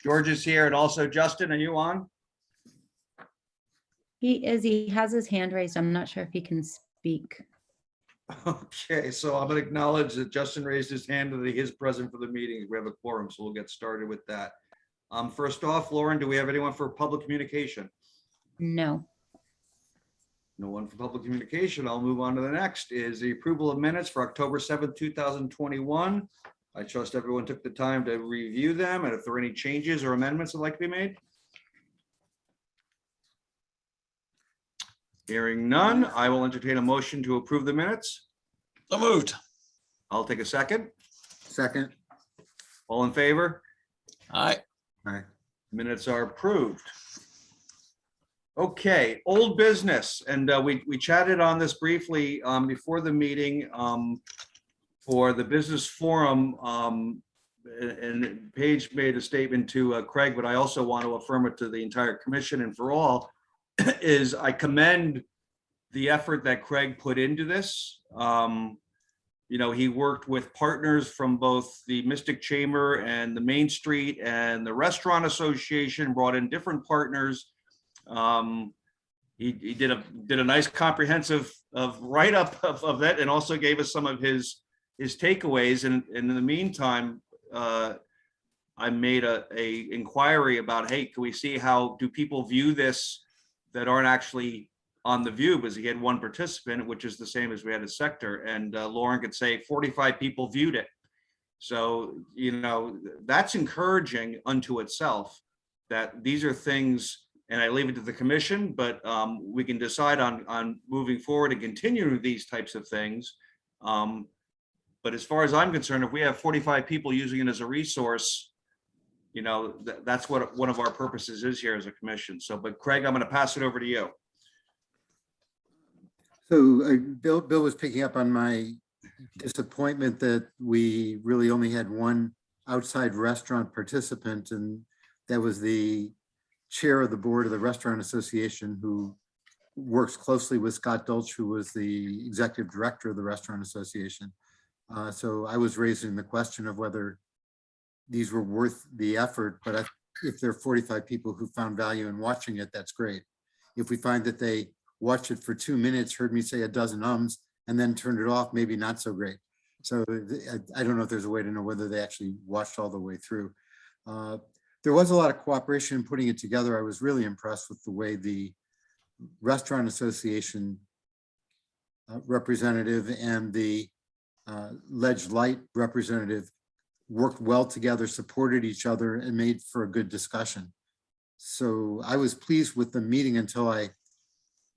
George is here, and also Justin, are you on? He is. He has his hand raised. I'm not sure if he can speak. Okay, so I'm going to acknowledge that Justin raised his hand and that he is present for the meeting. We have a quorum, so we'll get started with that. First off, Lauren, do we have anyone for public communication? No. No one for public communication. I'll move on to the next is the approval of minutes for October 7th, 2021. I trust everyone took the time to review them, and if there are any changes or amendments that'd like to be made. Hearing none, I will entertain a motion to approve the minutes. So moved. I'll take a second. Second. All in favor? Aye. Aye. Minutes are approved. Okay, old business, and we chatted on this briefly before the meeting for the business forum, and Paige made a statement to Craig, but I also want to affirm it to the entire commission and for all, is I commend the effort that Craig put into this. You know, he worked with partners from both the Mystic Chamber and the Main Street and the Restaurant Association, brought in different partners. He did a nice comprehensive write-up of that, and also gave us some of his takeaways. And in the meantime, I made a inquiry about, hey, can we see how do people view this that aren't actually on the view, because he had one participant, which is the same as we had a sector, and Lauren could say 45 people viewed it. So, you know, that's encouraging unto itself, that these are things, and I leave it to the commission, but we can decide on moving forward and continuing these types of things. But as far as I'm concerned, if we have 45 people using it as a resource, you know, that's what one of our purposes is here as a commission. So, but Craig, I'm going to pass it over to you. So Bill was picking up on my disappointment that we really only had one outside restaurant participant, and that was the chair of the board of the Restaurant Association, who works closely with Scott Dolch, who was the executive director of the Restaurant Association. So I was raising the question of whether these were worth the effort, but if there are 45 people who found value in watching it, that's great. If we find that they watched it for 2 minutes, heard me say a dozen ums, and then turned it off, maybe not so great. So I don't know if there's a way to know whether they actually watched all the way through. There was a lot of cooperation in putting it together. I was really impressed with the way the Restaurant Association representative and the Ledge Light representative worked well together, supported each other, and made for a good discussion. So I was pleased with the meeting until I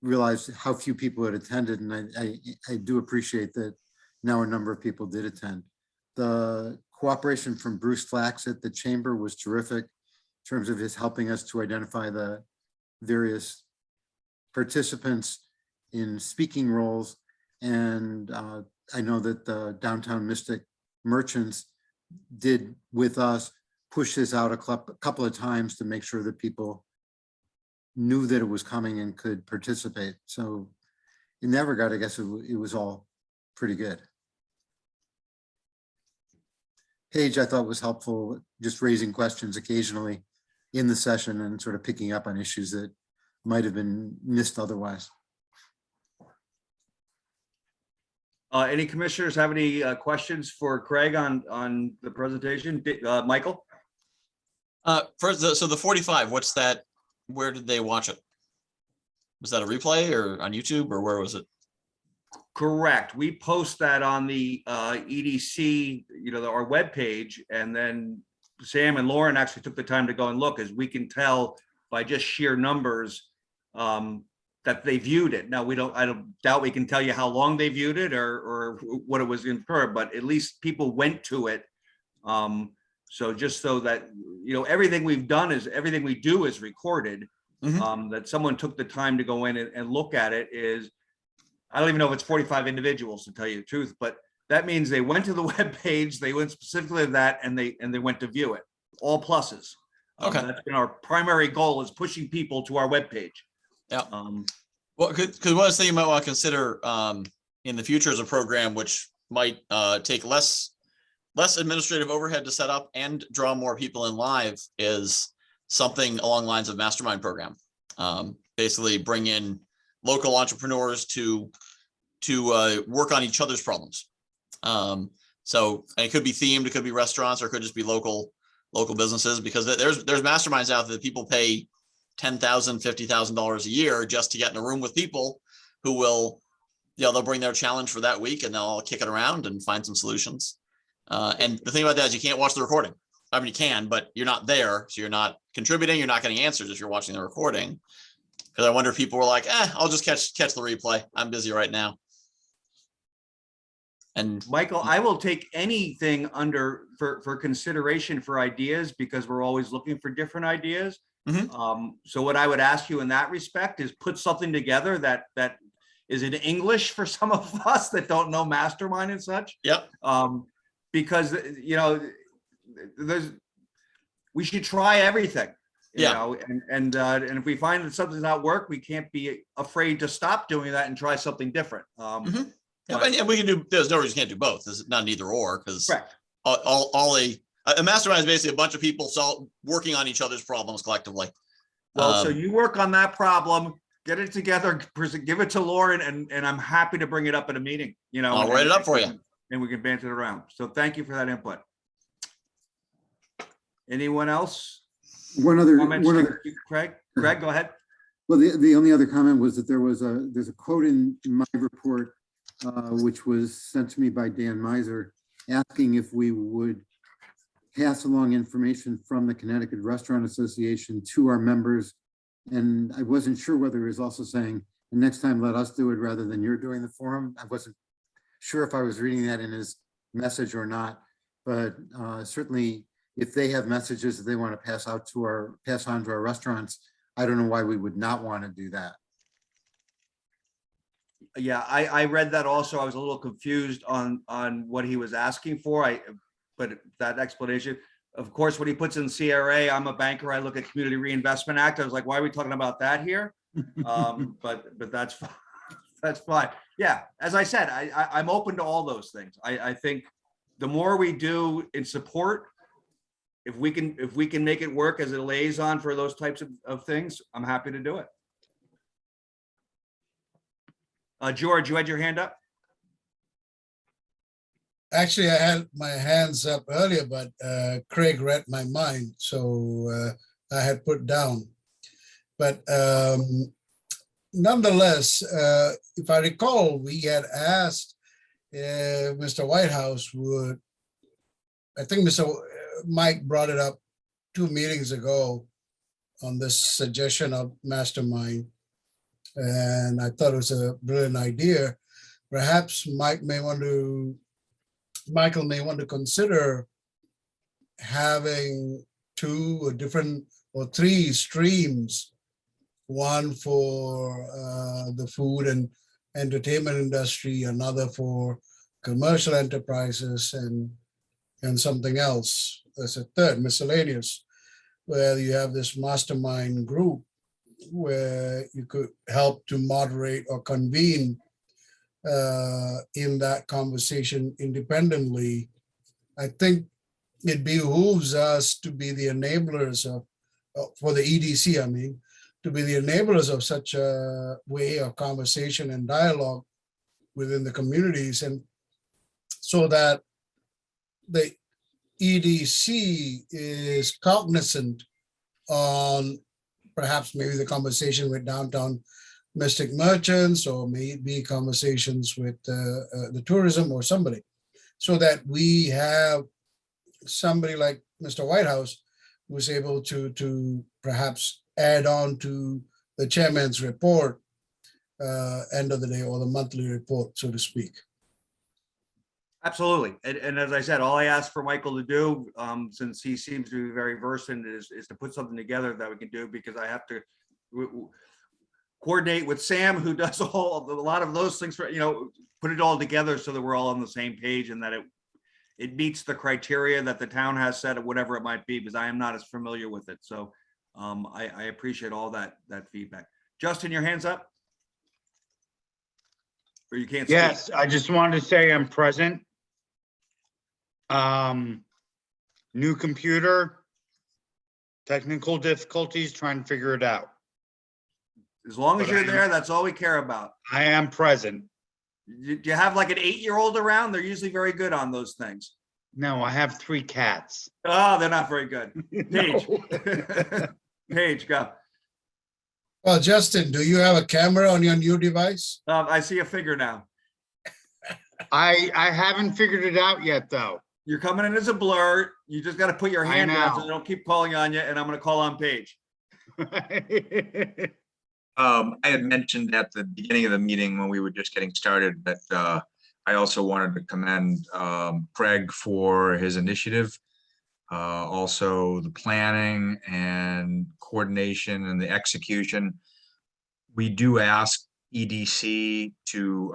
realized how few people had attended, and I do appreciate that now a number of people did attend. The cooperation from Bruce Flax at the chamber was terrific in terms of his helping us to identify the various participants in speaking roles. And I know that the Downtown Mystic merchants did with us push this out a couple of times to make sure that people knew that it was coming and could participate. So in that regard, I guess it was all pretty good. Paige, I thought, was helpful, just raising questions occasionally in the session and sort of picking up on issues that might have been missed otherwise. Any commissioners have any questions for Craig on the presentation? Michael? First, so the 45, what's that? Where did they watch it? Was that a replay or on YouTube, or where was it? Correct. We post that on the EDC, you know, our webpage, and then Sam and Lauren actually took the time to go and look, as we can tell by just sheer numbers that they viewed it. Now, I don't doubt we can tell you how long they viewed it or what it was in per, but at least people went to it. So just so that, you know, everything we do is recorded. That someone took the time to go in and look at it is, I don't even know if it's 45 individuals, to tell you the truth, but that means they went to the web page, they went specifically to that, and they went to view it. All pluses. Okay. That's been our primary goal, is pushing people to our web page. Yeah. Well, because one thing you might want to consider in the future is a program which might take less less administrative overhead to set up and draw more people in live is something along the lines of mastermind program. Basically bring in local entrepreneurs to work on each other's problems. So and it could be themed, it could be restaurants, or it could just be local businesses, because there's masterminds out there that people pay $10,000, $50,000 a year just to get in a room with people who will, they'll bring their challenge for that week and they'll all kick it around and find some solutions. And the thing about that is you can't watch the recording. I mean, you can, but you're not there. So you're not contributing. You're not getting answers if you're watching the recording. Because I wonder if people were like, I'll just catch the replay. I'm busy right now. And Michael, I will take anything for consideration for ideas, because we're always looking for different ideas. So what I would ask you in that respect is put something together that is in English for some of us that don't know mastermind and such. Yep. Because, we should try everything. You know, and if we find that something's not work, we can't be afraid to stop doing that and try something different. And we can do, there's no reason you can't do both. It's not an either or, because Correct. A mastermind is basically a bunch of people working on each other's problems collectively. Well, so you work on that problem, get it together, give it to Lauren, and I'm happy to bring it up at a meeting, I'll write it up for you. And we can banter it around. So thank you for that input. Anyone else? One other, Craig, go ahead. well, the only other comment was that there's a quote in my report, which was sent to me by Dan Miser, asking if we would pass along information from the Connecticut Restaurant Association to our members. And I wasn't sure whether he was also saying, the next time let us do it rather than you're doing the forum. I wasn't sure if I was reading that in his message or not, but certainly if they have messages that they want to pass on to our restaurants, I don't know why we would not want to do that. Yeah, I read that also. I was a little confused on what he was asking for. But that explanation, of course, when he puts in CRA, I'm a banker, I look at Community Reinvestment Act. I was like, why are we talking about that here? But that's fine. That's fine. Yeah, as I said, I'm open to all those things. I think the more we do in support, if we can make it work as a liaison for those types of things, I'm happy to do it. George, you had your hand up? Actually, I had my hands up earlier, but Craig read my mind, so I had put down. But nonetheless, if I recall, we had asked Mr. Whitehouse would, I think Mr. Mike brought it up 2 meetings ago on this suggestion of mastermind. And I thought it was a brilliant idea. Perhaps Michael may want to consider having 2 or different or 3 streams, one for the food and entertainment industry, another for commercial enterprises, and something else. There's a third, miscellaneous, where you have this mastermind group where you could help to moderate or convene in that conversation independently. I think it behooves us to be the enablers of, for the EDC, I mean, to be the enablers of such a way of conversation and dialogue within the communities, and so that the EDC is cognizant on perhaps maybe the conversation with downtown domestic merchants, or maybe conversations with the tourism or somebody, so that we have somebody like Mr. Whitehouse who is able to perhaps add on to the chairman's report end of the day, or the monthly report, so to speak. Absolutely. And as I said, all I asked for Michael to do, since he seems to be very versed, is to put something together that we can do, because I have to coordinate with Sam, who does a lot of those things, for, put it all together so that we're all on the same page, and that it meets the criteria that the town has set, or whatever it might be, because I am not as familiar with it. So I appreciate all that feedback. Justin, your hand's up? Or you can't speak? Yes, I just wanted to say I'm present. New computer, technical difficulties, trying to figure it out. As long as But you're I- there, that's all we care about. I am present. Do you have like an 8-year-old around? They're usually very good on those things. No, I have 3 cats. Oh, they're not very good. Paige. No. Paige, go. Well, Justin, do you have a camera on your new device? I see a figure now. I haven't figured it out yet, though. You're coming in as a blur. You just got to put your I hand down so know. they don't keep calling on you, and I'm going to call on Paige. I had mentioned at the beginning of the meeting when we were just getting started that I also wanted to commend Craig for his initiative. Also the planning and coordination and the execution. We do ask EDC to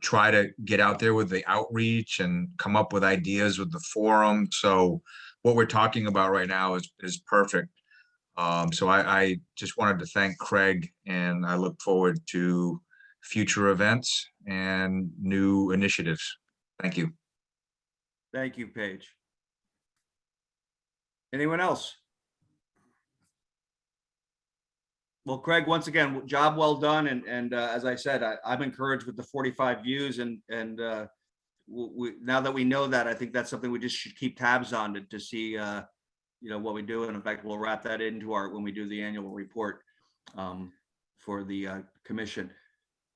try to get out there with the outreach and come up with ideas with the forum. So what we're talking about right now is perfect. So I just wanted to thank Craig, and I look forward to future events and new initiatives. Thank you. Thank you, Paige. Anyone else? Well, Craig, once again, job well done. And as I said, I'm encouraged with the 45 views and now that we know that, I think that's something we just should keep tabs on to see, what we do. And in fact, we'll wrap that into when we do the annual report for the commission.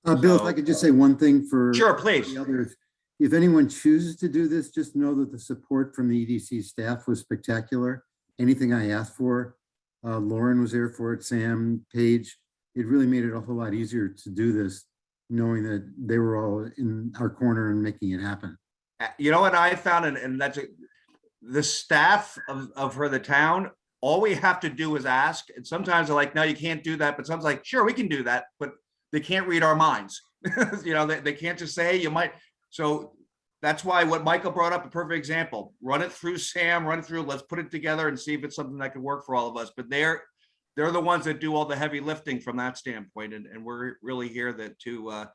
Bill, if So- I could just say one thing for. Sure, please. the others. If anyone chooses to do this, just know that the support from the EDC staff was spectacular. Anything I asked for, Lauren was there for it, Sam, Paige. It really made it a whole lot easier to do this, knowing that they were all in our corner and making it happen. You know what I found, and that's the staff of the town, all we have to do is ask. And sometimes they're like, no, you can't do that. But sometimes like, sure, we can do that, but they can't read our minds. They can't just say, hey, you might. So that's why what Michael brought up, a perfect example. Run it through Sam, run it through, let's put it together and see if it's something that could work for all of us. But they're the ones that do all the heavy lifting from that standpoint. And we're really here to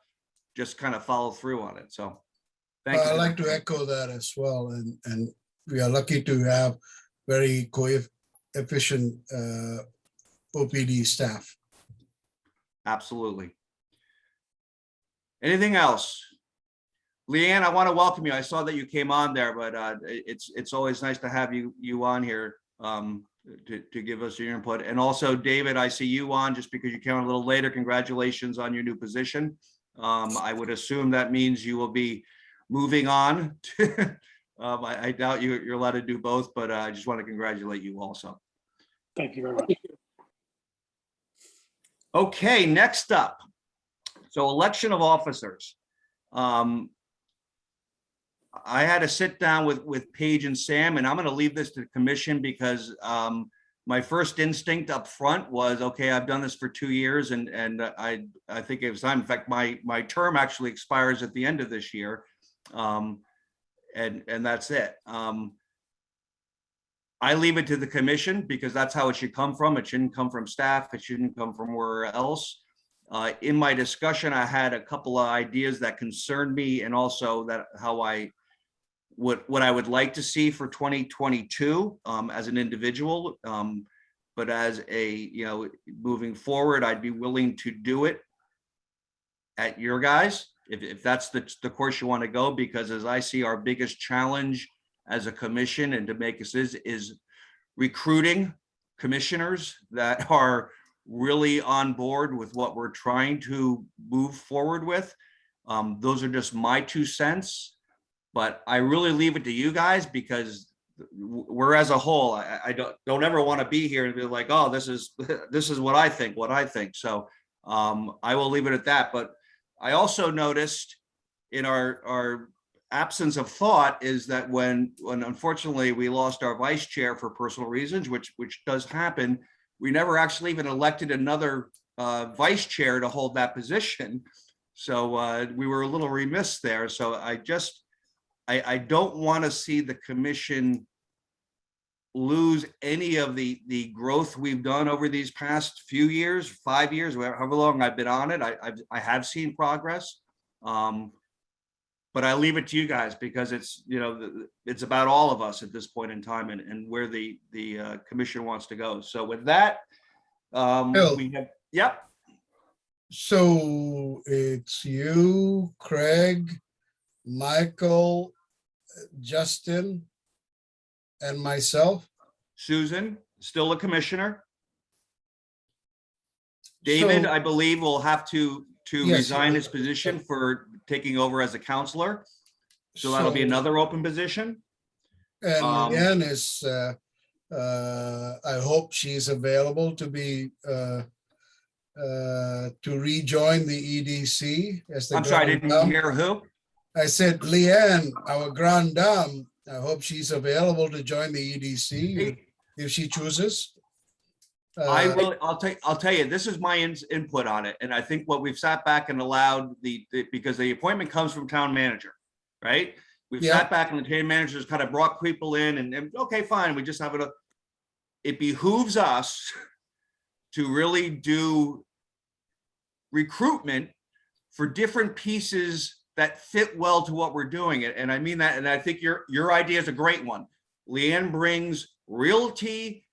just kind of follow through on it. So thank you. I'd like to echo that as well. And we are lucky to have very efficient OPD staff. Absolutely. Anything else? Leanne, I want to welcome you. I saw that you came on there, but it's always nice to have you on here to give us your input. And also, David, I see you on just because you came a little later. Congratulations on your new position. I would assume that means you will be moving on. I doubt you're allowed to do both, but I just want to congratulate you also. Thank you very much. Okay, next up. So election of officers. I had to sit down with Paige and Sam, and I'm going to leave this to the commission because my first instinct up front was, okay, I've done this for 2 years, and I think it was time. In fact, my term actually expires at the end of this year, and that's it. I leave it to the commission because that's how it should come from. It shouldn't come from staff. It shouldn't come from where else. In my discussion, I had a couple of ideas that concerned me, and also that how what I would like to see for 2022 as an individual. But as moving forward, I'd be willing to do it at your guys, if that's the course you want to go, because as I see, our biggest challenge as a commission and to make us is recruiting commissioners that are really on board with what we're trying to move forward with. Those are just my 2 cents, but I really leave it to you guys because we're as a whole. I don't ever want to be here and be like, oh, this is what I think. So I will leave it at that. But I also noticed in our absence of thought is that when unfortunately we lost our vice chair for personal reasons, which does happen, we never actually even elected another vice chair to hold that position. So we were a little remiss there. So I don't want to see the commission lose any of the growth we've done over these past few years, 5 years, however long I've been on it. I have seen progress. But I leave it to you guys because it's, it's about all of us at this point in time and where the commission wants to go. So with that, Bill. we have, yep, So it's you, Craig, Michael, Justin, and myself. Susan, still a commissioner. David, So- I believe, will have to Yes, resign he his will. position for taking over as a counselor. So that'll be another open position. And um, Leanne is, I hope she's available to be, to rejoin the EDC as the. I'm sorry, I grand didn't dame. hear who. I said Leanne, our grand dame, I hope she's available to join the EDC if she chooses. I will, I'll tell you, this is my input on it. And I think what we've sat back and allowed because the appointment comes from town manager, right? We've Yeah. sat back and the town manager's kind of brought people in and okay, fine, we just have it behooves us to really do recruitment for different pieces that fit well to what we're doing. And I mean that, and I think your idea is a great one. Leanne brings realty,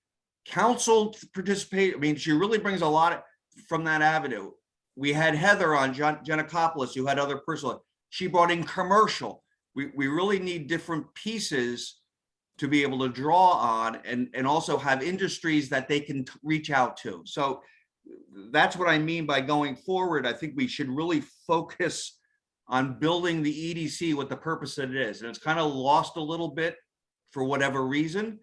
council participate. I mean, she really brings a lot from that avenue. We had Heather on, Giannakopoulos, who had other personal, she brought in commercial. We really need different pieces to be able to draw on and also have industries that they can reach out to. So that's what I mean by going forward. I think we should really focus on building the EDC with the purpose that it is. And it's kind of lost a little bit for whatever reason.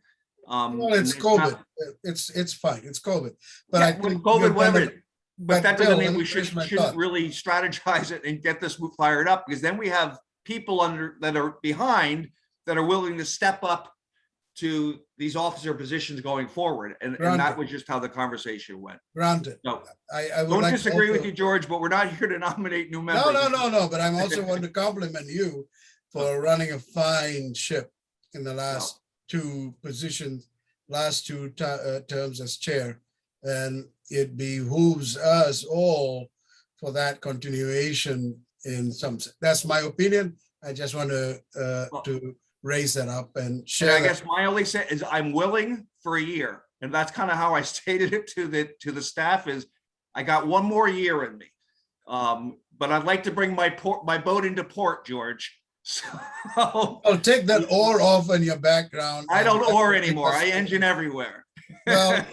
Well, it's and not- COVID. It's fine. It's COVID. But Yeah, I with think COVID, you're whatever. gonna- But that Bill, doesn't let mean me we finish my shouldn't thought. really strategize it and get this fired up, because then we have people that are behind that are willing to step up to these officer positions going forward. And that Granted. was just how the conversation went. Granted, No, I would don't like to disagree with also- you, George, but we're not here to nominate new members. No, but I'm also want to compliment you for running a fine ship in the last two positions, last two terms as chair. And it behooves us all for that continuation in some, that's my opinion. I just want to raise that up and And share I that. guess my only say is I'm willing for a year. And that's kind of how I stated it to the staff is I got one more year in me. But I'd like to bring my boat into port, George. So I'll take that oar off in your background. I don't and- oar anymore. I engine everywhere. Well,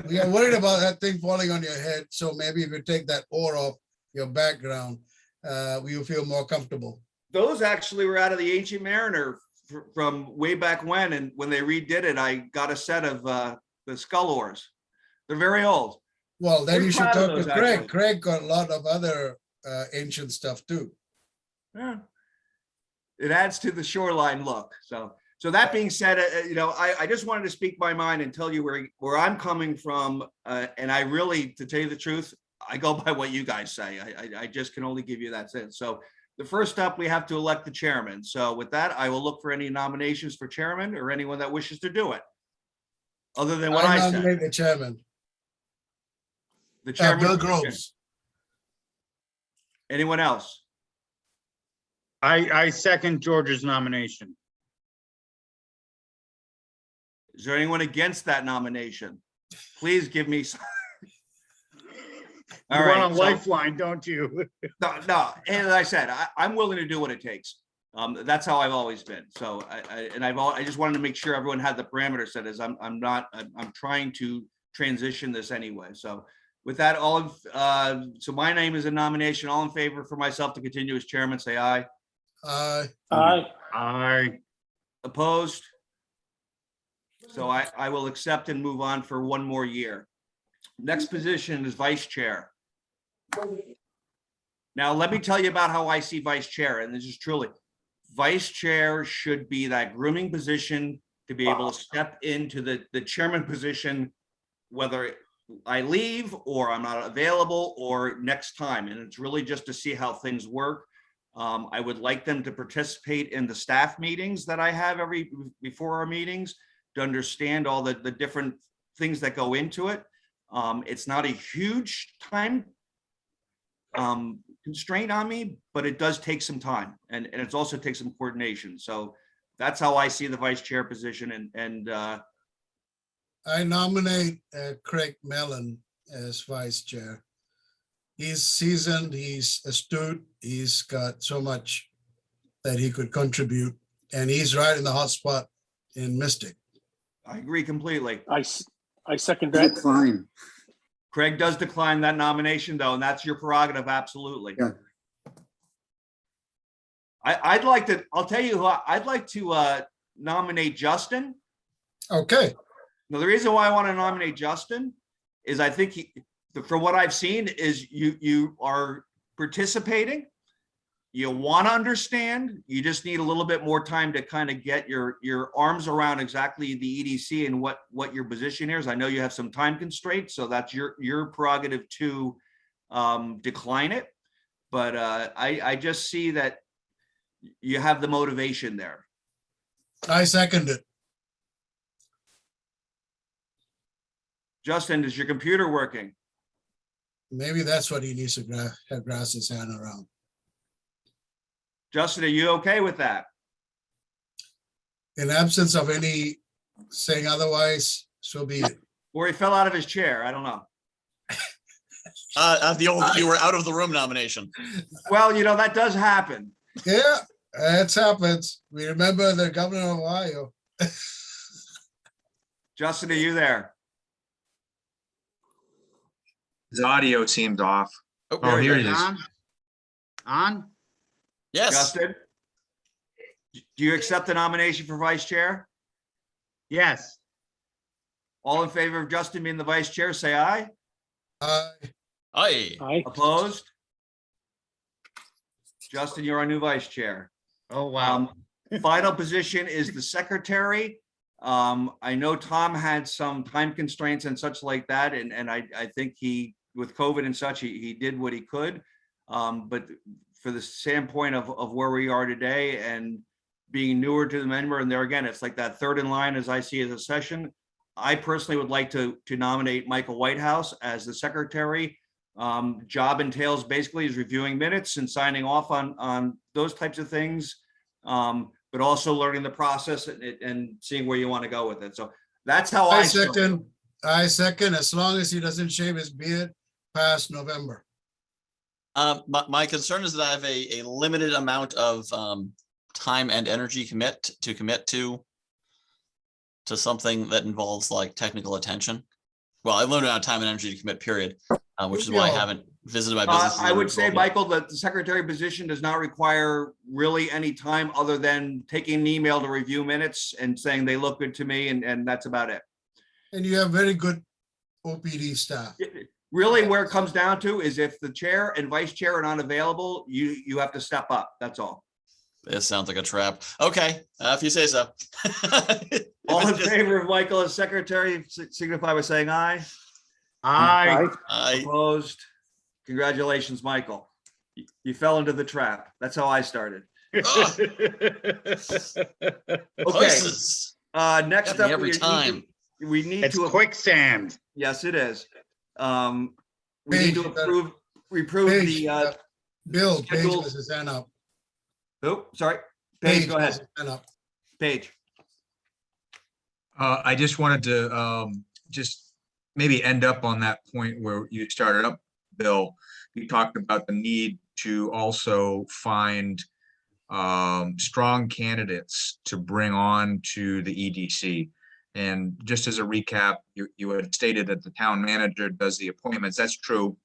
we are worried about that thing falling on your head. So maybe if you take that oar off your background, we will feel more comfortable. Those actually were out of the Ancient Mariner from way back when. And when they redid it, I got a set of the scull oars. They're very old. Well, then Very you should proud of talk to those, Craig. actually. Craig got a lot of other ancient stuff too. Yeah. It adds to the shoreline look. So that being said, I just wanted to speak my mind and tell you where I'm coming from. And I really, to tell you the truth, I go by what you guys say. I just can only give you that sense. So the first up, we have to elect the chairman. So with that, I will look for any nominations for chairman or anyone that wishes to do it. Other than what I said. nominate the chairman, The chairman. Bill position. Groves. Anyone else? I second George's nomination. Is there anyone against that nomination? Please give me. You All want right. a so- lifeline, don't you? No, and as I said, I'm willing to do what it takes. That's how I've always been. So I just wanted to make sure everyone had the parameters set as I'm trying to transition this anyway. So with that, so my name is a nomination. All in favor for myself to continue as chairman, say aye. I Opposed? So I will accept and move on for one more year. Next position is vice chair. Now, let me tell you about how I see vice chair, and this is truly, vice chair should be that grooming position to be able to step into the chairman position, whether I leave or I'm not available or next time. And it's really just to see how things work. I would like them to participate in the staff meetings that I have before our meetings to understand all the different things that go into it. It's not a huge time constraint on me, but it does take some time, and it's also takes some coordination. So that's how I see the vice chair position, and I nominate Craig Mellon as vice chair. He's seasoned, he's astute, he's got so much that he could contribute, and he's right in the hot spot in Mystic. I agree completely. I second that. Decline. Craig does decline that nomination, though, and that's your prerogative, absolutely. Yeah. I'd like to, I'll tell you who, I'd like to nominate Justin. Okay, Now, the reason why I want to nominate Justin is I think he, from what I've seen, is you are participating. You want to understand, you just need a little bit more time to kind of get your arms around exactly the EDC and what your position is. I know you have some time constraints, so that's your prerogative to decline it. But I just see that you have the motivation there. I second it. Justin, is your computer working? Maybe that's what he needs to have grass his hand around. Justin, are you okay with that? In absence of any saying otherwise, so be it. Or he fell out of his chair? I don't know. The old, you were out of the room nomination. Well, that does happen. Yeah, that's happens. We remember the governor of Ohio. Justin, are you there? His audio seemed off. Oh, Oh, we here go. it is. On? Yes, Justin? Do you accept the nomination for vice chair? Yes. All in favor of Justin being the vice chair, say aye. aye. Aye. Opposed? Justin, you're our new vice chair. Oh, wow. Final position is the secretary. I know Tom had some time constraints and such like that, and I think he, with COVID and such, he did what he could. But for the standpoint of where we are today and being newer to the member, and there again, it's like that third in line as I see as a session. I personally would like to nominate Michael Whitehouse as the secretary. Job entails basically is reviewing minutes and signing off on those types of things. But also learning the process and seeing where you want to go with it. So that's how I second, as long as he doesn't shave his beard past November. My concern is that I have a limited amount of time and energy to commit to something that involves like technical attention. Well, I have limited amount of time and energy to commit, period, which is why I haven't visited my business. I would say, Michael, that the secretary position does not require really any time other than taking an email to review minutes and saying they look good to me, and that's about it. And you have very good OPD staff. Really, where it comes down to is if the chair and vice chair are not available, you have to step up. That's all. This sounds like a trap. Okay, if you say so. All in favor of Michael as secretary, signify by saying aye. Aye. Opposed? Congratulations, Michael. You fell into the trap. That's how I started. Okay, Choices. next Got me up, every time. we need It's to, quicksand. yes, it is. We need to Paige, reprove Paige, the, Bill, Paige schedule- has his hand up. oh, sorry, Paige, go has ahead, his hand up. Paige. I just wanted to just maybe end up on that point where you started up, Bill. You talked about the need to also find strong candidates to bring on to the EDC. And just as a recap, you had stated that the town manager does the appointments. That's true.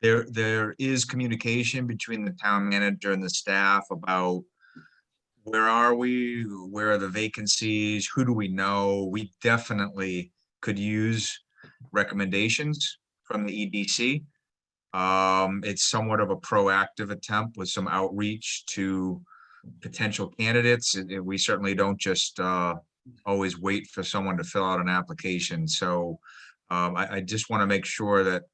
There is communication between the town manager and the staff about where are we, where are the vacancies, who do we know? We definitely could use recommendations from the EDC. It's somewhat of a proactive attempt with some outreach to potential candidates. We certainly don't just always wait for someone to fill out an application. So I just want to make sure that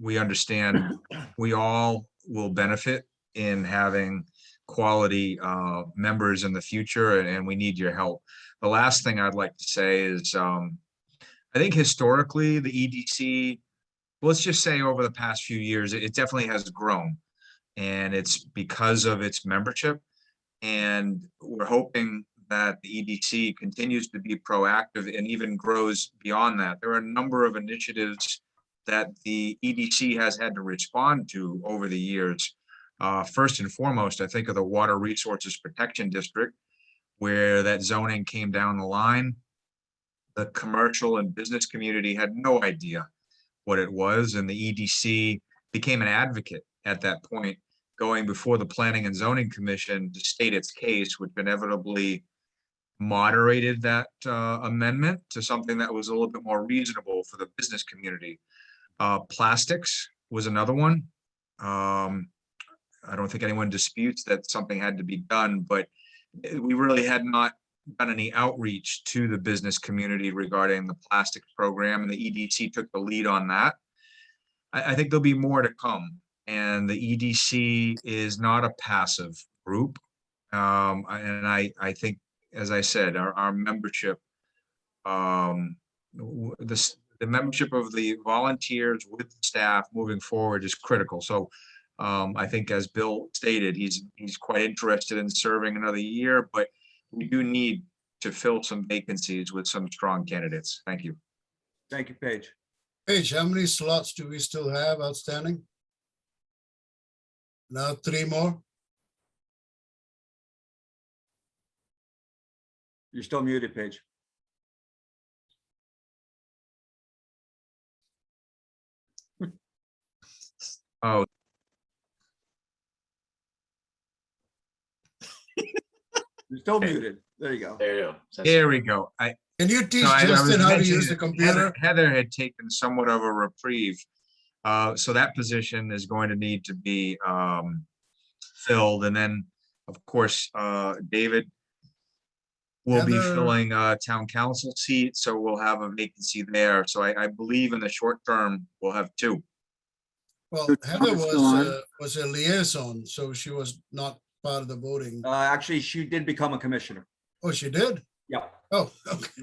we understand we all will benefit in having quality members in the future, and we need your help. The last thing I'd like to say is I think historically the EDC let's just say over the past few years, it definitely has grown. And it's because of its membership. And we're hoping that the EDC continues to be proactive and even grows beyond that. There are a number of initiatives that the EDC has had to respond to over the years. First and foremost, I think of the Water Resources Protection District, where that zoning came down the line. The commercial and business community had no idea what it was, and the EDC became an advocate at that point, going before the Planning and Zoning Commission to state its case, which inevitably moderated that amendment to something that was a little bit more reasonable for the business community. Plastics was another one. I don't think anyone disputes that something had to be done, but we really had not done any outreach to the business community regarding the plastics program, and the EDC took the lead on that. I think there'll be more to come, and the EDC is not a passive group. And I think, as I said, our membership, the membership of the volunteers with staff moving forward is critical. So I think, as Bill stated, he's quite interested in serving another year, but we do need to fill some vacancies with some strong candidates. Thank you. Thank you, Paige. Paige, how many slots do we still have outstanding? Now 3 more? You're still muted, Paige. Oh, You're still muted. There you go. There you go. there we go. Can you teach No, I was Justin how to mentioning use the that computer? Heather had taken somewhat of a reprieve. So that position is going to need to be filled. And then, of course, David will be Heather- filling a town council seat, so we'll have a vacancy there. So I believe in the short term, we'll have 2. Well, Good Heather comments, Dawn. was a liaison, so she was not part of the voting. Actually, she did become a commissioner. Oh, she did? Yeah. Oh,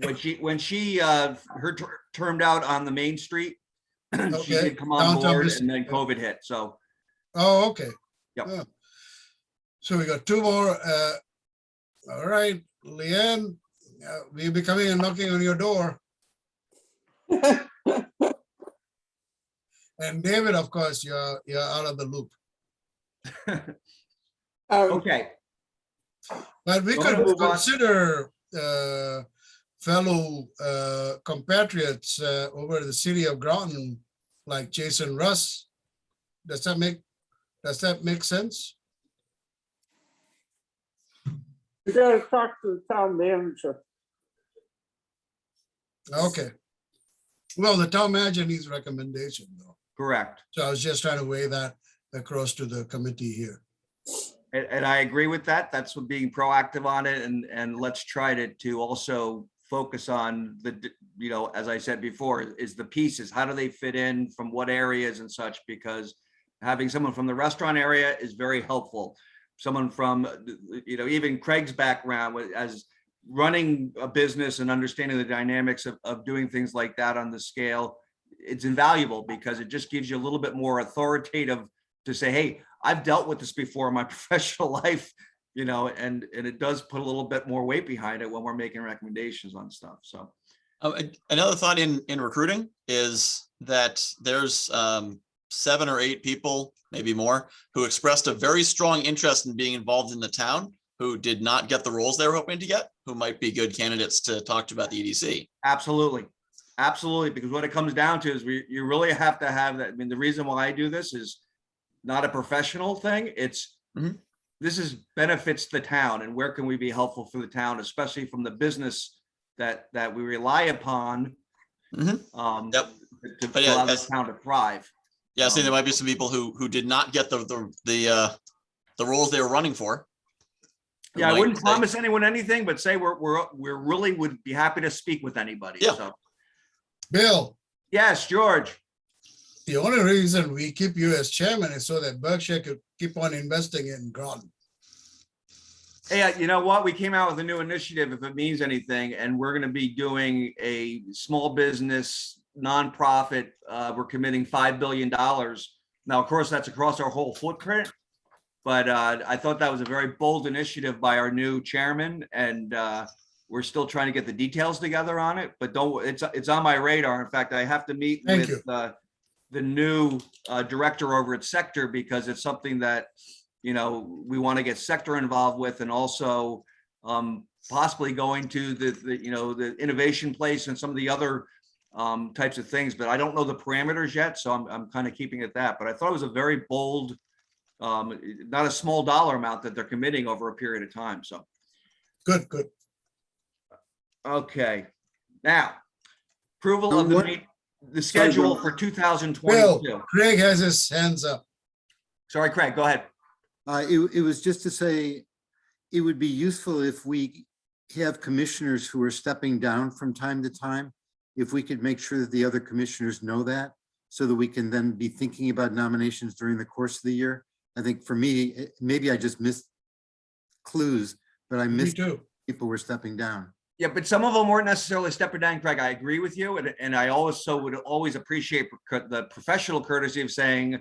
okay. When she termed out on the Main Street, she Okay. did come on Downtown board, business, and then yeah. COVID hit. So Oh, okay. Yep. Yeah. So we got 2 more. All right, Leanne, we'll be coming and knocking on your door. And David, of course, you're out of the loop. okay. But we We're gonna could move on. consider fellow compatriots over the city of Groton, like Jason Russ. Does that make sense? You gotta talk to the town manager. Okay. Well, the town manager needs recommendation though. Correct. So I was just trying to weigh that across to the committee here. And I agree with that. That's what being proactive on it, and let's try to also focus on as I said before, is the pieces. How do they fit in, from what areas and such? Because having someone from the restaurant area is very helpful. Someone from, even Craig's background as running a business and understanding the dynamics of doing things like that on the scale, it's invaluable because it just gives you a little bit more authoritative to say, hey, I've dealt with this before in my professional life, and it does put a little bit more weight behind it when we're making recommendations on stuff. So Another thought in recruiting is that there's 7 or 8 people, maybe more, who expressed a very strong interest in being involved in the town, who did not get the roles they were hoping to get, who might be good candidates to talk to about the EDC. absolutely. Because what it comes down to is you really have to have that. I mean, the reason why I do this is not a professional thing. It's this is benefits the town, and where can we be helpful for the town, especially from the business that we rely upon Yep. to But yeah, allow this town to thrive. Yeah, I see there might be some people who did not get the roles they were running for. who Yeah, I might wouldn't say- promise anyone anything, but say we're really would be happy to speak with anybody. Yeah. So, Bill, yes, George. the only reason we keep you as chairman is so that Berkshire could keep on investing in Groton. Hey, you know what? We came out with a new initiative, if it means anything, and we're going to be doing a small business nonprofit, we're committing $5 billion. Now, of course, that's across our whole footprint. But I thought that was a very bold initiative by our new chairman, and we're still trying to get the details together on it. But it's on my radar. In fact, I have to meet Thank with the new director over at Sector, because it's something that, we want to get Sector involved with, and also possibly going to the innovation place and some of the other types of things. But I don't know the parameters yet, so I'm kind of keeping it that. But I thought it was a very bold, not a small dollar amount that they're committing over a period of time. So, Good. okay. Now, approval of the schedule for 2022. Bill, Craig has his hands up. Sorry, Craig, go ahead. It was just to say, it would be useful if we have commissioners who are stepping down from time to time, if we could make sure that the other commissioners know that, so that we can then be thinking about nominations during the course of the year. I think for me, maybe I just missed clues, but I Me missed too. people were stepping down. Yeah, but some of them weren't necessarily stepping down, Craig. I agree with you. And I also would always appreciate the professional courtesy of saying,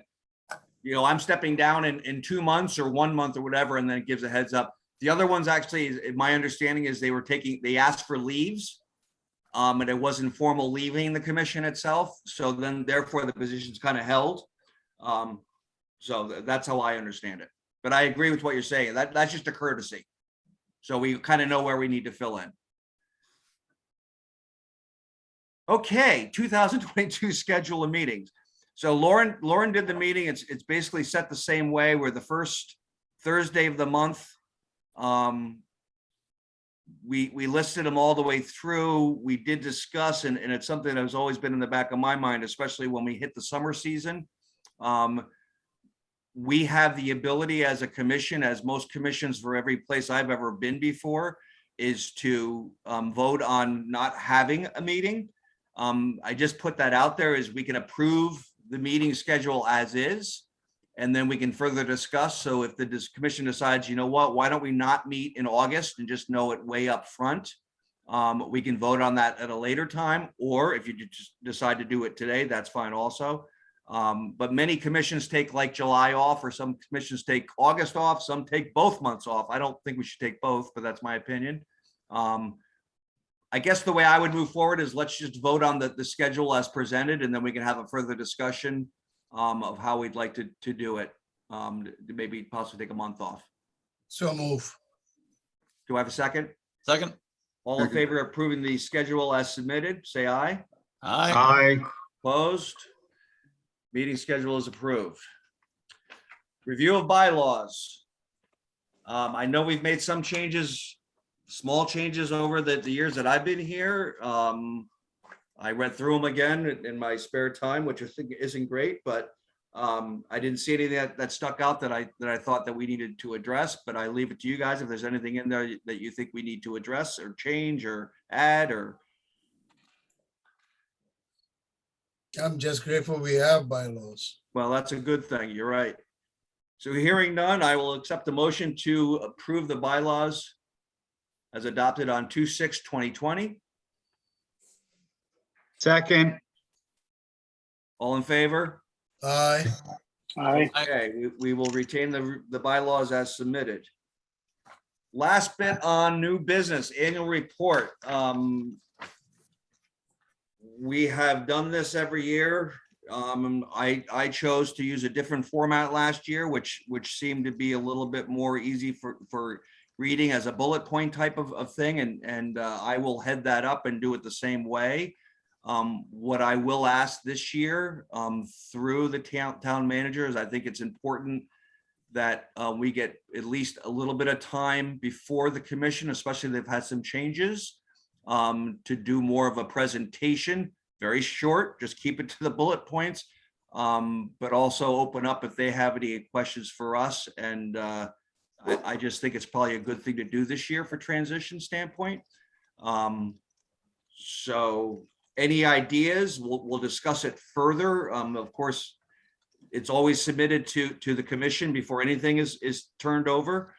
I'm stepping down in 2 months or 1 month or whatever, and then it gives a heads up. The other ones, actually, my understanding is they asked for leaves. And it wasn't formal leaving the commission itself. So then therefore the position's kind of held. So that's how I understand it. But I agree with what you're saying. That's just a courtesy. So we kind of know where we need to fill in. Okay, 2022 schedule of meetings. So Lauren did the meeting. It's basically set the same way, where the first Thursday of the month, we listed them all the way through. We did discuss, and it's something that has always been in the back of my mind, especially when we hit the summer season. We have the ability as a commission, as most commissions for every place I've ever been before, is to vote on not having a meeting. I just put that out there as we can approve the meeting schedule as is, and then we can further discuss. So if the commission decides, why don't we not meet in August and just know it way up front? We can vote on that at a later time, or if you just decide to do it today, that's fine also. But many commissions take like July off, or some commissions take August off, some take both months off. I don't think we should take both, but that's my opinion. I guess the way I would move forward is let's just vote on the schedule as presented, and then we can have a further discussion of how we'd like to do it. Maybe possibly take a month off. So move. Do I have a second? Second. All in Second. favor of approving the schedule as submitted, say aye. Aye. Aye. Opposed? Meeting schedule is approved. Review of bylaws. I know we've made some changes, small changes over the years that I've been here. I read through them again in my spare time, which I think isn't great, but I didn't see anything that stuck out that I thought that we needed to address, but I leave it to you guys if there's anything in there that you think we need to address or change or add or. I'm just grateful we have bylaws. Well, that's a good thing. You're right. So hearing none, I will accept the motion to approve the bylaws as adopted on 2/6/2020. Second. All in favor? Aye. Aye. Okay, we will retain the bylaws as submitted. Last bit on new business, annual report. We have done this every year. I chose to use a different format last year, which seemed to be a little bit more easy for reading as a bullet point type of thing. And I will head that up and do it the same way. What I will ask this year through the town managers, I think it's important that we get at least a little bit of time before the commission, especially they've had some changes, to do more of a presentation, very short, just keep it to the bullet points, but also open up if they have any questions for us. And I just think it's probably a good thing to do this year for transition standpoint. So any ideas, we'll discuss it further. Of course, it's always submitted to the commission before anything is turned over.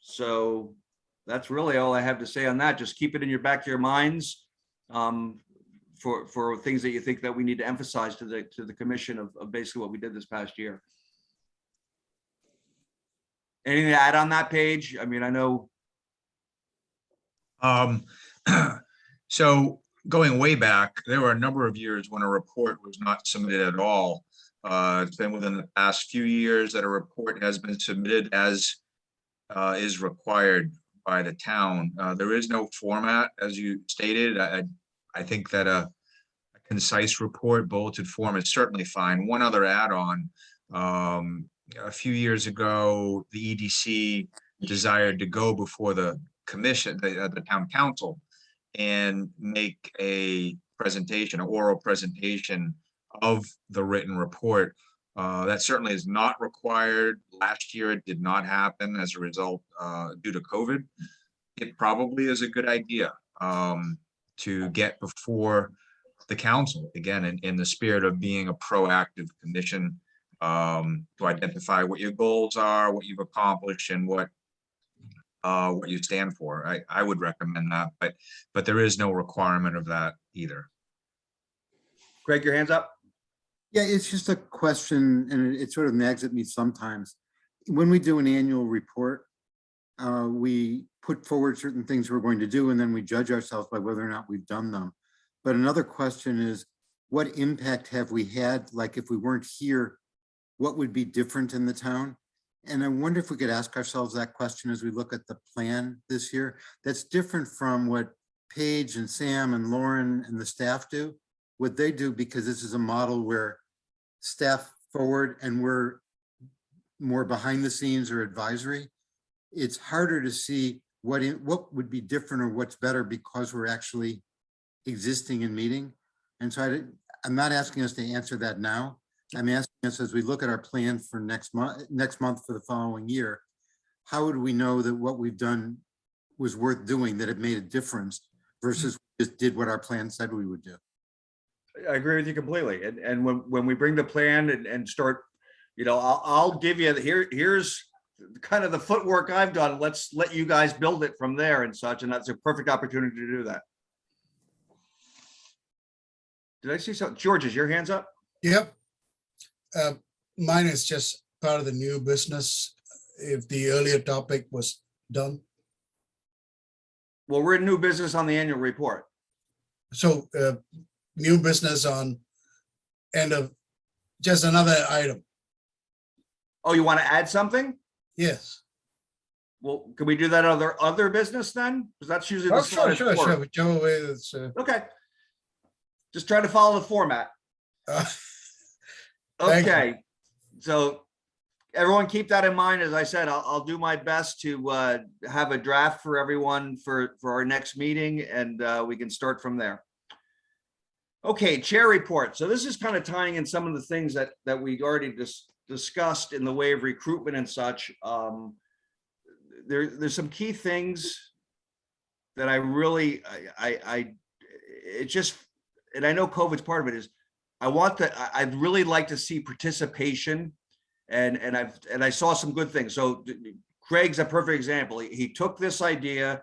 So that's really all I have to say on that. Just keep it in your back of your minds for things that you think that we need to emphasize to the commission of basically what we did this past year. Anything to add on that page? I mean, I know. So going way back, there were a number of years when a report was not submitted at all. It's been within the past few years that a report has been submitted as is required by the town. There is no format, as you stated. I think that a concise report, bulleted form is certainly fine. One other add-on, a few years ago, the EDC desired to go before the commission, the town council, and make a presentation, an oral presentation of the written report. That certainly is not required. Last year, it did not happen as a result due to COVID. It probably is a good idea to get before the council, again, in the spirit of being a proactive commission, to identify what your goals are, what you've accomplished, and what you stand for. I would recommend that, but there is no requirement of that either. Greg, your hands up. Yeah, it's just a question, and it sort of nags at me sometimes. When we do an annual report, we put forward certain things we're going to do, and then we judge ourselves by whether or not we've done them. But another question is, what impact have we had? Like, if we weren't here, what would be different in the town? And I wonder if we could ask ourselves that question as we look at the plan this year. That's different from what Paige and Sam and Lauren and the staff do, what they do, because this is a model where staff forward and we're more behind the scenes or advisory. It's harder to see what would be different or what's better because we're actually existing in meeting. And so I'm not asking us to answer that now. I'm asking us, as we look at our plan for next month for the following year, how would we know that what we've done was worth doing, that it made a difference versus just did what our plan said we would do? I agree with you completely. And when we bring the plan and start, I'll give you here's kind of the footwork I've done. Let's let you guys build it from there and such. And that's a perfect opportunity to do that. Did I see something? George, is your hands up? Yep. Mine is just part of the new business. If the earlier topic was done. Well, we're in new business on the annual report. So new business on end of just another item. Oh, you want to add something? Yes. Well, can we do that other business then? Because that's usually the Oh, sure, slide four. whichever way it's. Okay. Just try to follow the format. Thank you. Okay. So everyone keep that in mind. As I said, I'll do my best to have a draft for everyone for our next meeting, and we can start from there. Okay, chair report. So this is kind of tying in some of the things that we already discussed in the way of recruitment and such. There's some key things that I really, it just, and I know COVID's part of it, is I'd really like to see participation, and I saw some good things. So Craig's a perfect example. He took this idea,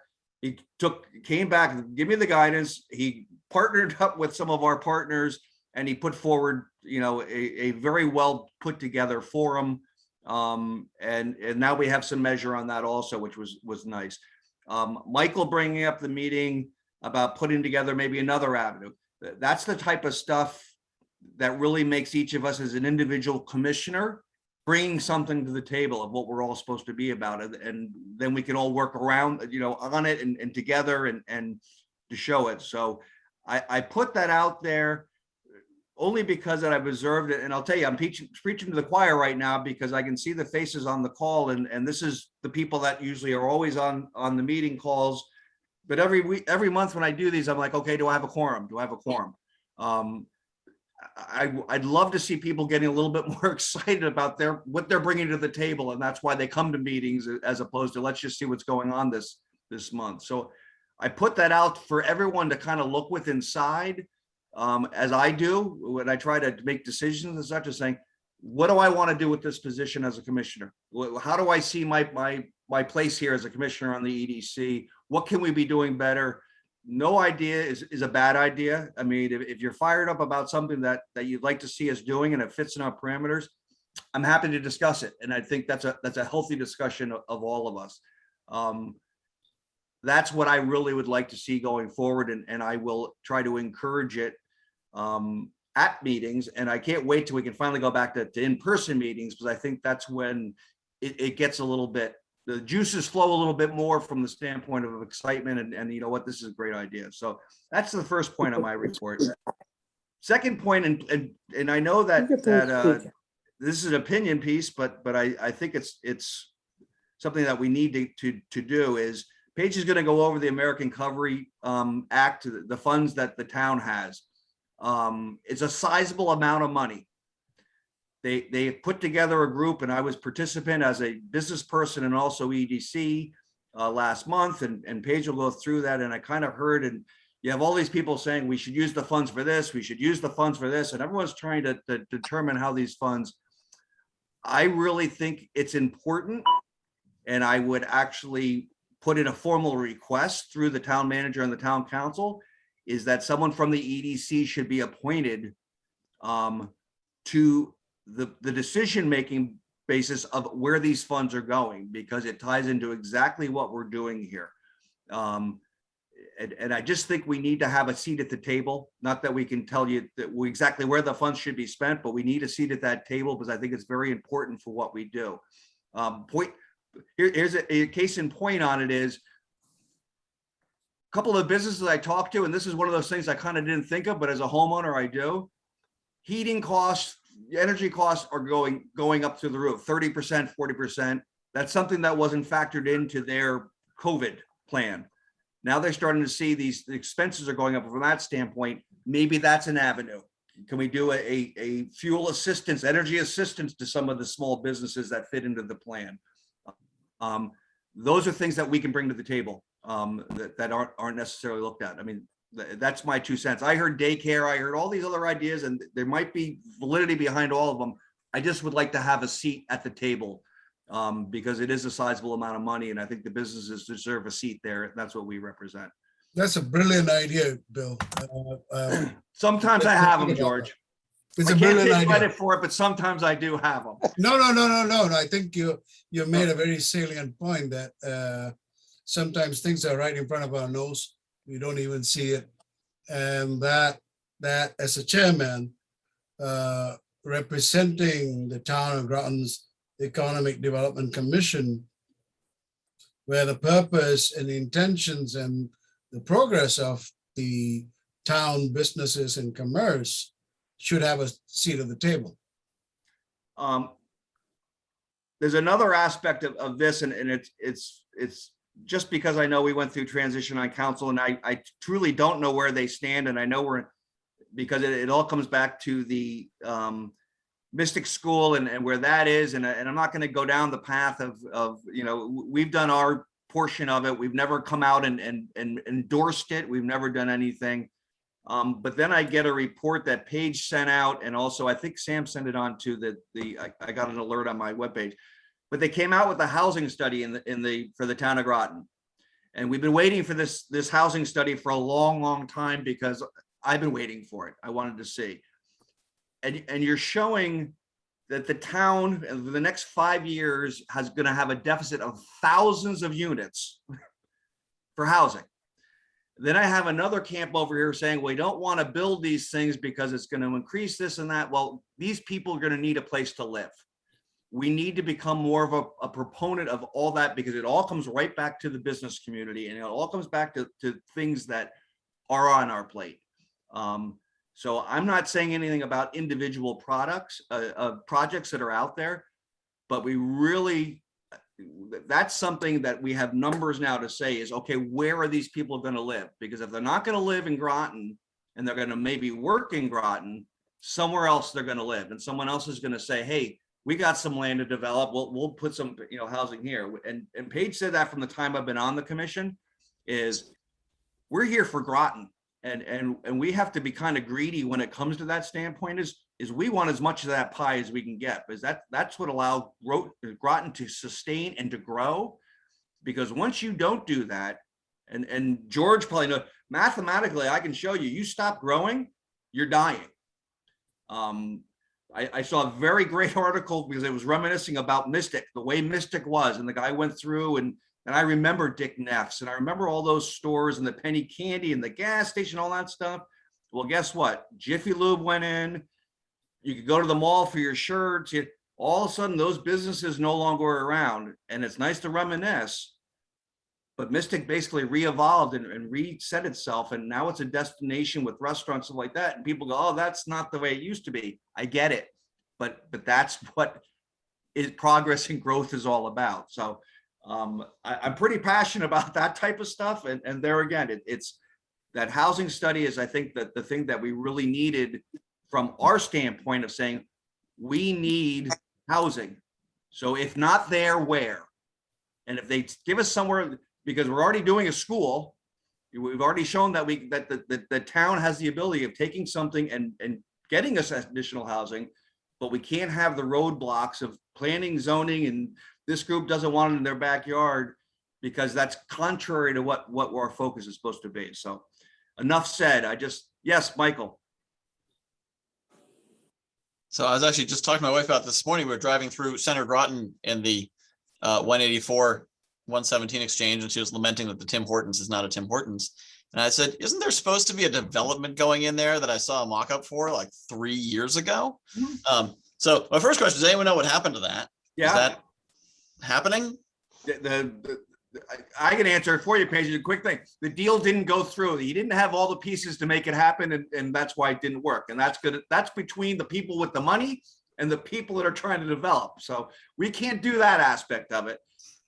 came back, give me the guidance. He partnered up with some of our partners, and he put forward, a very well put together forum. And now we have some measure on that also, which was nice. Michael bringing up the meeting about putting together maybe another avenue. That's the type of stuff that really makes each of us as an individual commissioner bringing something to the table of what we're all supposed to be about it. And then we can all work around, on it and together and to show it. So I put that out there only because that I've observed it. And I'll tell you, I'm preaching to the choir right now because I can see the faces on the call. And this is the people that usually are always on the meeting calls. But every month when I do these, I'm like, okay, do I have a quorum? Do I have a quorum? I'd love to see people getting a little bit more excited about what they're bringing to the table. And that's why they come to meetings as opposed to let's just see what's going on this month. So I put that out for everyone to kind of look with inside, as I do when I try to make decisions and such, as saying, what do I want to do with this position as a commissioner? How do I see my place here as a commissioner on the EDC? What can we be doing better? no idea is a bad idea. I mean, if you're fired up about something that you'd like to see us doing and it fits in our parameters, I'm happy to discuss it. And I think that's a healthy discussion of all of us. That's what I really would like to see going forward, and I will try to encourage it at meetings. And I can't wait till we can finally go back to in-person meetings, because I think that's when it gets a little bit, the juices flow a little bit more from the standpoint of excitement, and you know what, this is a great idea. So that's the first point on my report. Second point, and I know that this is an opinion piece, but I think it's something that we need to do is, Paige is going to go over the American Recovery Act, the funds that the town has. It's a sizable amount of money. They put together a group, and I was participant as a business person and also EDC last month, and Paige will go through that. And I kind of heard, and you have all these people saying we should use the funds for this, we should use the funds for this, and everyone's trying to determine how these funds. I really think it's important, and I would actually put in a formal request through the town manager and the town council, is that someone from the EDC should be appointed to the decision-making basis of where these funds are going, because it ties into exactly what we're doing here. And I just think we need to have a seat at the table. Not that we can tell you that exactly where the funds should be spent, but we need a seat at that table, because I think it's very important for what we do. Here's a case in point on it is, a couple of businesses I talked to, and this is one of those things I kind of didn't think of, but as a homeowner, I do. Heating costs, energy costs are going up through the roof, 30%, 40%. That's something that wasn't factored into their COVID plan. Now they're starting to see the expenses are going up from that standpoint. Maybe that's an avenue. Can we do a fuel assistance, energy assistance to some of the small businesses that fit into the plan? Those are things that we can bring to the table that aren't necessarily looked at. I mean, that's my 2 cents. I heard daycare, I heard all these other ideas, and there might be validity behind all of them. I just would like to have a seat at the table because it is a sizable amount of money, and I think the businesses deserve a seat there. And that's what we represent. That's a brilliant idea, Bill. Sometimes I have them, George. It's I a can't brilliant take idea. credit for it, but sometimes I do have them. No. I think you made a very salient point that sometimes things are right in front of our nose. We don't even see it. And that as a chairman, representing the town of Groton's Economic Development Commission, where the purpose and intentions and the progress of the town businesses and commerce should have a seat at the table. There's another aspect of this, and it's just because I know we went through transition on council, and I truly don't know where they stand, and I know because it all comes back to the Mystic School and where that is, and I'm not going to go down the path of we've done our portion of it. We've never come out and endorsed it. We've never done anything. But then I get a report that Paige sent out, and also I think Sam sent it on to I got an alert on my webpage, but they came out with a housing study for the town of Groton. And we've been waiting for this housing study for a long time, because I've been waiting for it. I wanted to see. And you're showing that the town in the next 5 years is going to have a deficit of thousands of units for housing. Then I have another camp over here saying, we don't want to build these things because it's going to increase this and that. Well, these people are going to need a place to live. We need to become more of a proponent of all that, because it all comes right back to the business community, and it all comes back to things that are on our plate. So I'm not saying anything about individual projects that are out there, but that's something that we have numbers now to say is, okay, where are these people going to live? Because if they're not going to live in Groton and they're going to maybe work in Groton, somewhere else they're going to live, and someone else is going to say, hey, we got some land to develop. We'll put some, housing here. And Paige said that from the time I've been on the commission, is we're here for Groton. And we have to be kind of greedy when it comes to that standpoint, is we want as much of that pie as we can get, because that's what allowed Groton to sustain and to grow. Because once you don't do that, And George probably knows, mathematically, I can show you, you stop growing, you're dying. I saw a very great article because it was reminiscing about Mystic, the way Mystic was. And the guy went through and I remember Dick Neff's and I remember all those stores and the penny candy and the gas station, all that stuff. Well, guess what? Jiffy Lube went in. You could go to the mall for your shirts. All of a sudden, those businesses no longer are around. And it's nice to reminisce. But Mystic basically re-evolved and reset itself. And now it's a destination with restaurants and like that. And people go, oh, that's not the way it used to be. I get it. But that's what progress and growth is all about. So I'm pretty passionate about that type of stuff. And there again, it's that housing study is, I think, that the thing that we really needed from our standpoint of saying, we need housing. So if not there, where? And if they give us somewhere, because we're already doing a school, we've already shown that the town has the ability of taking something and getting us additional housing, but we can't have the roadblocks of planning, zoning, and this group doesn't want it in their backyard because that's contrary to what our focus is supposed to be. So enough said. Yes, Michael. So I was actually just talking to my wife about this morning. We were driving through Center Groton in the 184, 117 exchange, and she was lamenting that the Tim Hortons is not a Tim Hortons. And I said, isn't there supposed to be a development going in there that I saw a mock-up for like 3 years ago? So my first question, does anyone know what happened to that? Yeah. Is that happening? I can answer it for you, Paige. A quick thing. The deal didn't go through. He didn't have all the pieces to make it happen, and that's why it didn't work. And that's good. That's between the people with the money and the people that are trying to develop. So we can't do that aspect of it.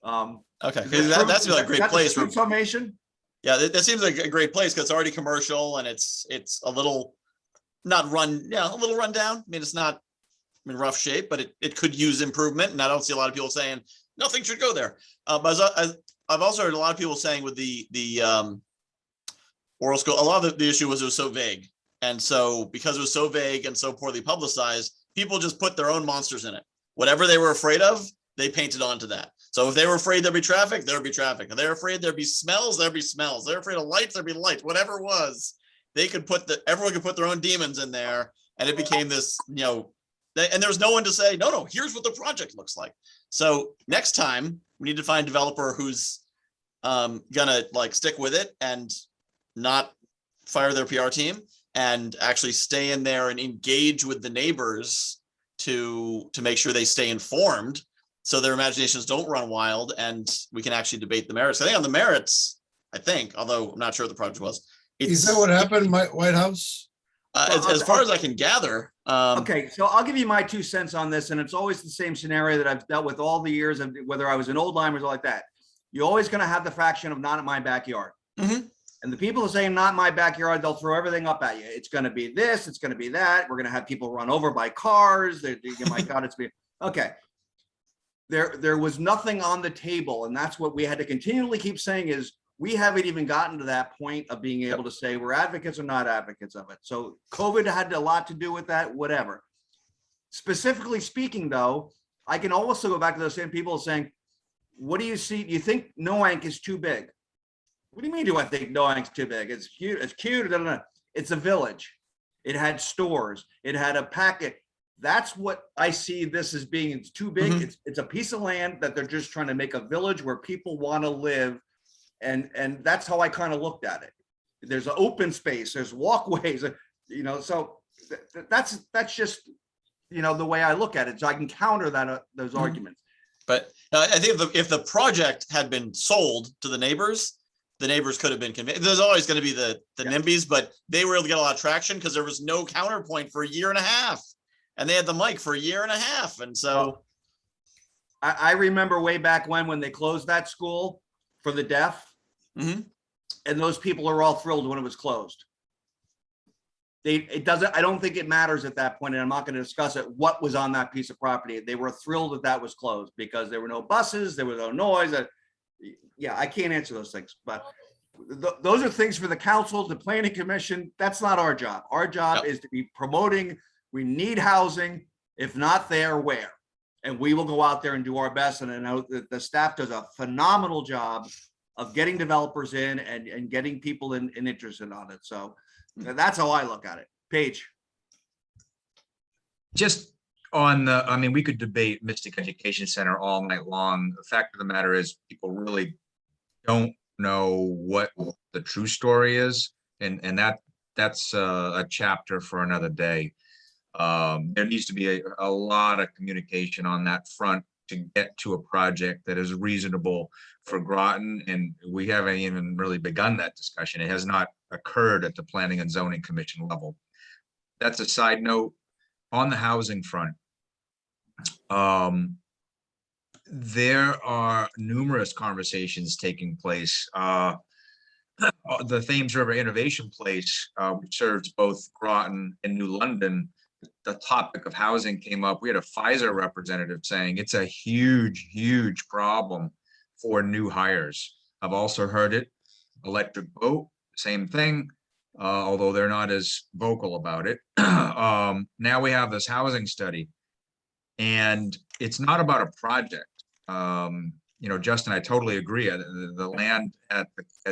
Okay, that's a great place. Summation. Yeah, that seems like a great place because it's already commercial and it's a little a little run down. I mean, it's not in rough shape, but it could use improvement. And I don't see a lot of people saying nothing should go there. But I've also heard a lot of people saying with the oral school, a lot of the issue was it was so vague. And so because it was so vague and so poorly publicized, people just put their own monsters in it. Whatever they were afraid of, they painted onto that. So if they were afraid there'd be traffic, there'd be traffic. If they're afraid there'd be smells, there'd be smells. They're afraid of lights, there'd be lights. Whatever it was, everyone could put their own demons in there, and it became this, and there's no one to say, no, here's what the project looks like. So next time we need to find a developer who's gonna stick with it and not fire their PR team and actually stay in there and engage with the neighbors to make sure they stay informed so their imaginations don't run wild and we can actually debate the merits. I think on the merits, although I'm not sure what the project was. Is that what happened, White House? As far as I can gather. Okay, so I'll give you my 2 cents on this, and it's always the same scenario that I've dealt with all the years, of whether I was in old limers or like that. You're always going to have the faction of not in my backyard. Mm-hmm. And the people who say not in my backyard, they'll throw everything up at you. It's going to be this, it's going to be that. We're going to have people run over by cars. My God, okay. There was nothing on the table, and that's what we had to continually keep saying is we haven't even gotten to that point of being able to say we're advocates or not advocates of it. So COVID had a lot to do with that, whatever. Specifically speaking, though, I can also go back to those same people saying, what do you see? Do you think Noank is too big? What do you mean, do I think Noank's too big? It's cute. It's cute. It's a village. It had stores. It had a packet. That's what I see this as being. It's too big. Mm-hmm. It's a piece of land that they're just trying to make a village where people want to live. And that's how I kind of looked at it. There's an open space, there's walkways, so that's just, the way I look at it. So I can counter that, those arguments. But I think if the project had been sold to the neighbors could have been convinced. There's always going to be the NIMBYs, but they were able to get a lot of traction because there was no counterpoint for a year and a half. And they had the mic for a year and a half. And so. I remember way back when they closed that school for the deaf. Mm-hmm. And those people are all thrilled when it was closed. I don't think it matters at that point, and I'm not going to discuss it, what was on that piece of property. They were thrilled that was closed because there were no buses, there was no noise. I can't answer those things, but those are things for the council, the planning commission. That's not our job. Our job is to be promoting. We need housing. If not there, where? And we will go out there and do our best. And I know that the staff does a phenomenal job of getting developers in and getting people in interested on it. So that's how I look at it. Paige. Just on the, I mean, we could debate Mystic Education Center all night long. The fact of the matter is people really don't know what the true story is. And that's a chapter for another day. There needs to be a lot of communication on that front to get to a project that is reasonable for Groton. And we haven't even really begun that discussion. It has not occurred at the Planning and Zoning Commission level. That's a side note. On the housing front, there are numerous conversations taking place. The Thames River Innovation Place, which serves both Groton and New London, the topic of housing came up. We had a Pfizer representative saying it's a huge, huge problem for new hires. I've also heard it. Electric Boat, same thing. Although they're not as vocal about it. Now we have this housing study, and it's not about a project. You know, Justin, I totally agree. The land at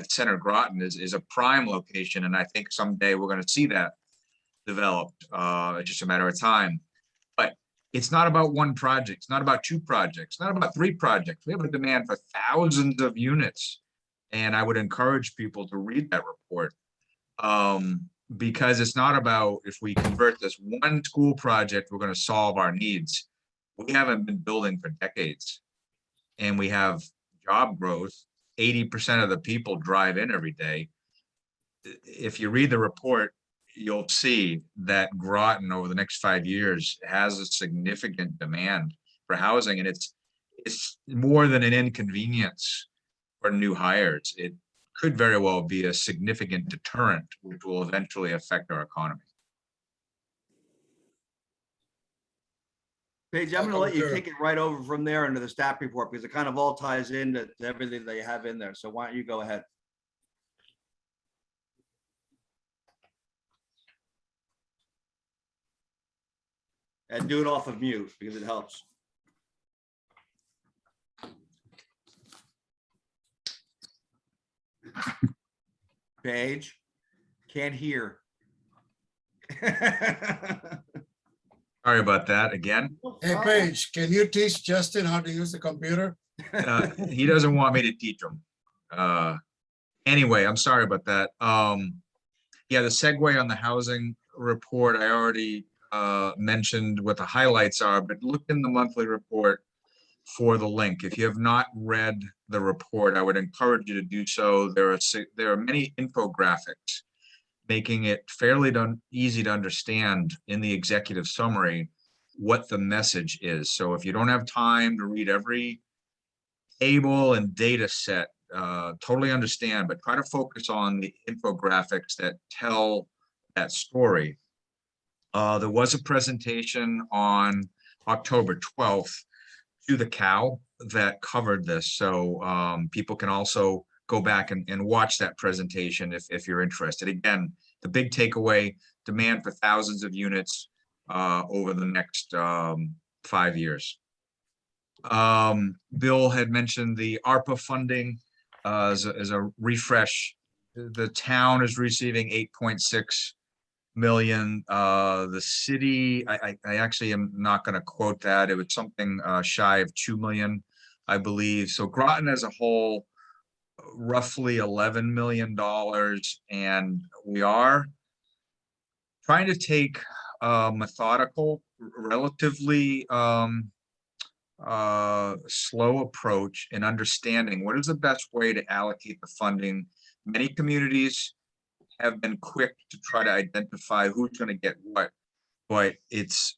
Center Groton is a prime location, and I think someday we're going to see that developed. It's just a matter of time. But it's not about one project. It's not about two projects. Not about three projects. We have a demand for thousands of units, and I would encourage people to read that report. Because it's not about if we convert this one school project, we're going to solve our needs. We haven't been building for decades, and we have job growth. 80% of the people drive in every day. If you read the report, you'll see that Groton over the next 5 years has a significant demand for housing, and it's more than an inconvenience for new hires. It could very well be a significant deterrent, which will eventually affect our economy. Paige, I'm going to let you take it right over from there into the staff report because it kind of all ties into everything that you have in there. So why don't you go ahead? And do it off of mute because it helps. Paige, can't hear. Sorry about that again. Hey, Paige, can you teach Justin how to use the computer? He doesn't want me to teach him. Anyway, I'm sorry about that. Yeah, the segue on the housing report, I already mentioned what the highlights are, but look in the monthly report for the link. If you have not read the report, I would encourage you to do so. There are many infographics making it fairly easy to understand in the executive summary what the message is. So if you don't have time to read every table and data set, totally understand, but try to focus on the infographics that tell that story. There was a presentation on October 12th to the COW that covered this. So people can also go back and watch that presentation if you're interested. Again, the big takeaway, demand for thousands of units over the next 5 years. Bill had mentioned the ARPA funding as a refresh. The town is receiving 8.6 million. The city, I actually am not going to quote that. It was something shy of 2 million, I believe. So Groton as a whole, roughly $11 million. And we are trying to take a methodical, relatively slow approach in understanding what is the best way to allocate the funding. Many communities have been quick to try to identify who's going to get what, but it's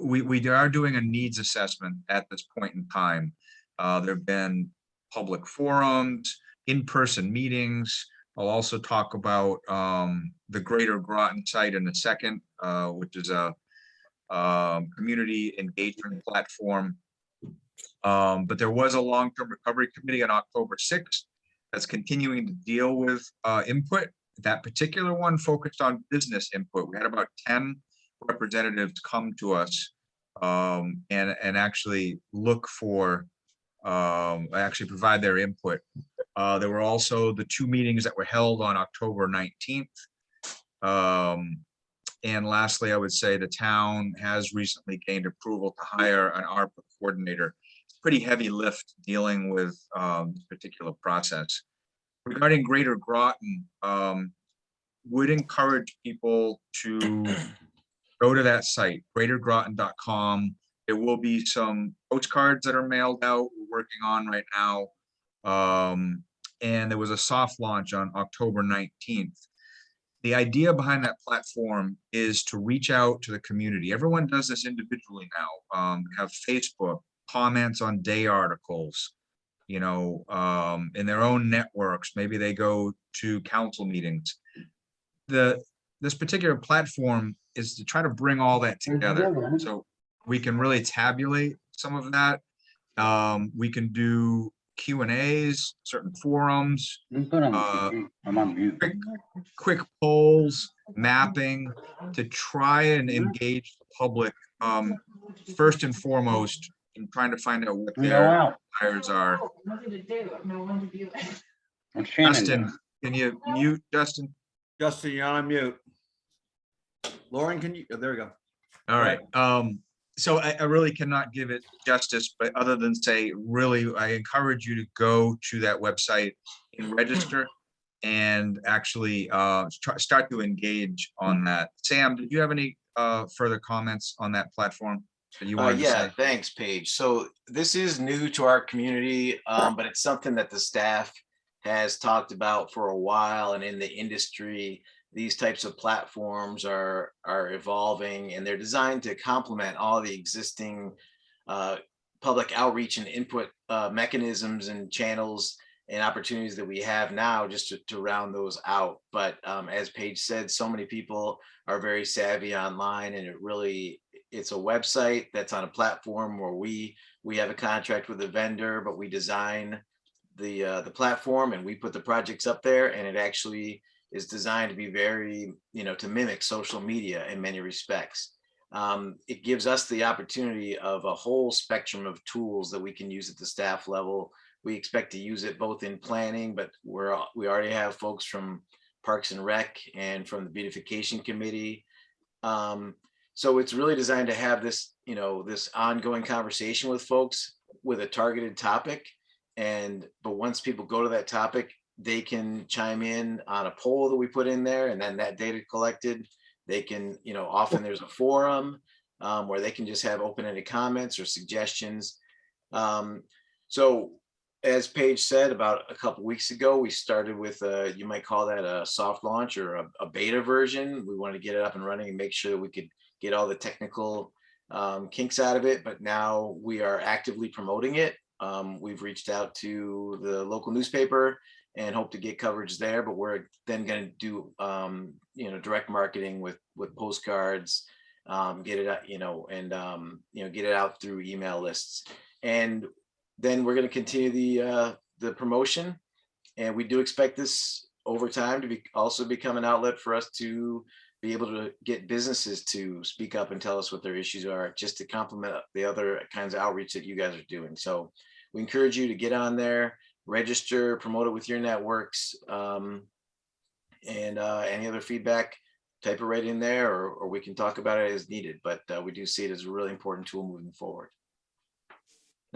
we are doing a needs assessment at this point in time. There have been public forums, in-person meetings. I'll also talk about the Greater Groton site in a second, which is a community engagement platform. But there was a long-term recovery committee on October 6th that's continuing to deal with input. That particular one focused on business input. We had about 10 representatives come to us and actually look for actually provide their input. There were also the 2 meetings that were held on October 19th. And lastly, I would say the town has recently gained approval to hire an ARPA coordinator. It's a pretty heavy lift dealing with this particular process. Regarding Greater Groton, would encourage people to go to that site, greatergroton.com. There will be some postcards that are mailed out, we're working on right now. And there was a soft launch on October 19th. The idea behind that platform is to reach out to the community. Everyone does this individually now, have Facebook, comments on day articles, you know, in their own networks. Maybe they go to council meetings. This particular platform is to try to bring all that together. So we can really tabulate some of that. We can do Q&As, certain forums, quick polls, mapping, to try and engage the public, first and foremost, in trying to find out what their desires are. Justin, can you mute, Justin? Justin, you're on mute. Lauren, can you, oh, there we go. All right. So I really cannot give it justice, but other than say, really, I encourage you to go to that website and register and actually start to engage on that. Sam, did you have any further comments on that platform that you wanted to Yeah, say? thanks, Paige. So this is new to our community, but it's something that the staff has talked about for a while, and in the industry, these types of platforms are evolving, and they're designed to complement all the existing public outreach and input mechanisms and channels and opportunities that we have now, just to round those out. But as Paige said, so many people are very savvy online, and it's a website that's on a platform where we have a contract with a vendor, but we design the platform and we put the projects up there, and it actually is designed to be very, to mimic social media in many respects. It gives us the opportunity of a whole spectrum of tools that we can use at the staff level. We expect to use it both in planning, but we already have folks from Parks and Rec and from the Beautification Committee. So it's really designed to have this, this ongoing conversation with folks with a targeted topic. But once people go to that topic, they can chime in on a poll that we put in there, and then that data collected, they can, often there's a forum where they can just have open-ended comments or suggestions. So as Paige said, about a couple weeks ago, we started with you might call that a soft launch or a beta version. We wanted to get it up and running and make sure that we could get all the technical kinks out of it, but now we are actively promoting it. We've reached out to the local newspaper and hope to get coverage there, but we're then going to do direct marketing with postcards, get it out, get it out through email lists, and then we're going to continue the promotion. And we do expect this over time to also become an outlet for us to be able to get businesses to speak up and tell us what their issues are, just to complement the other kinds of outreach that you guys are doing. So we encourage you to get on there, register, promote it with your networks, and any other feedback, type it right in there, or we can talk about it as needed. But we do see it as a really important tool moving forward.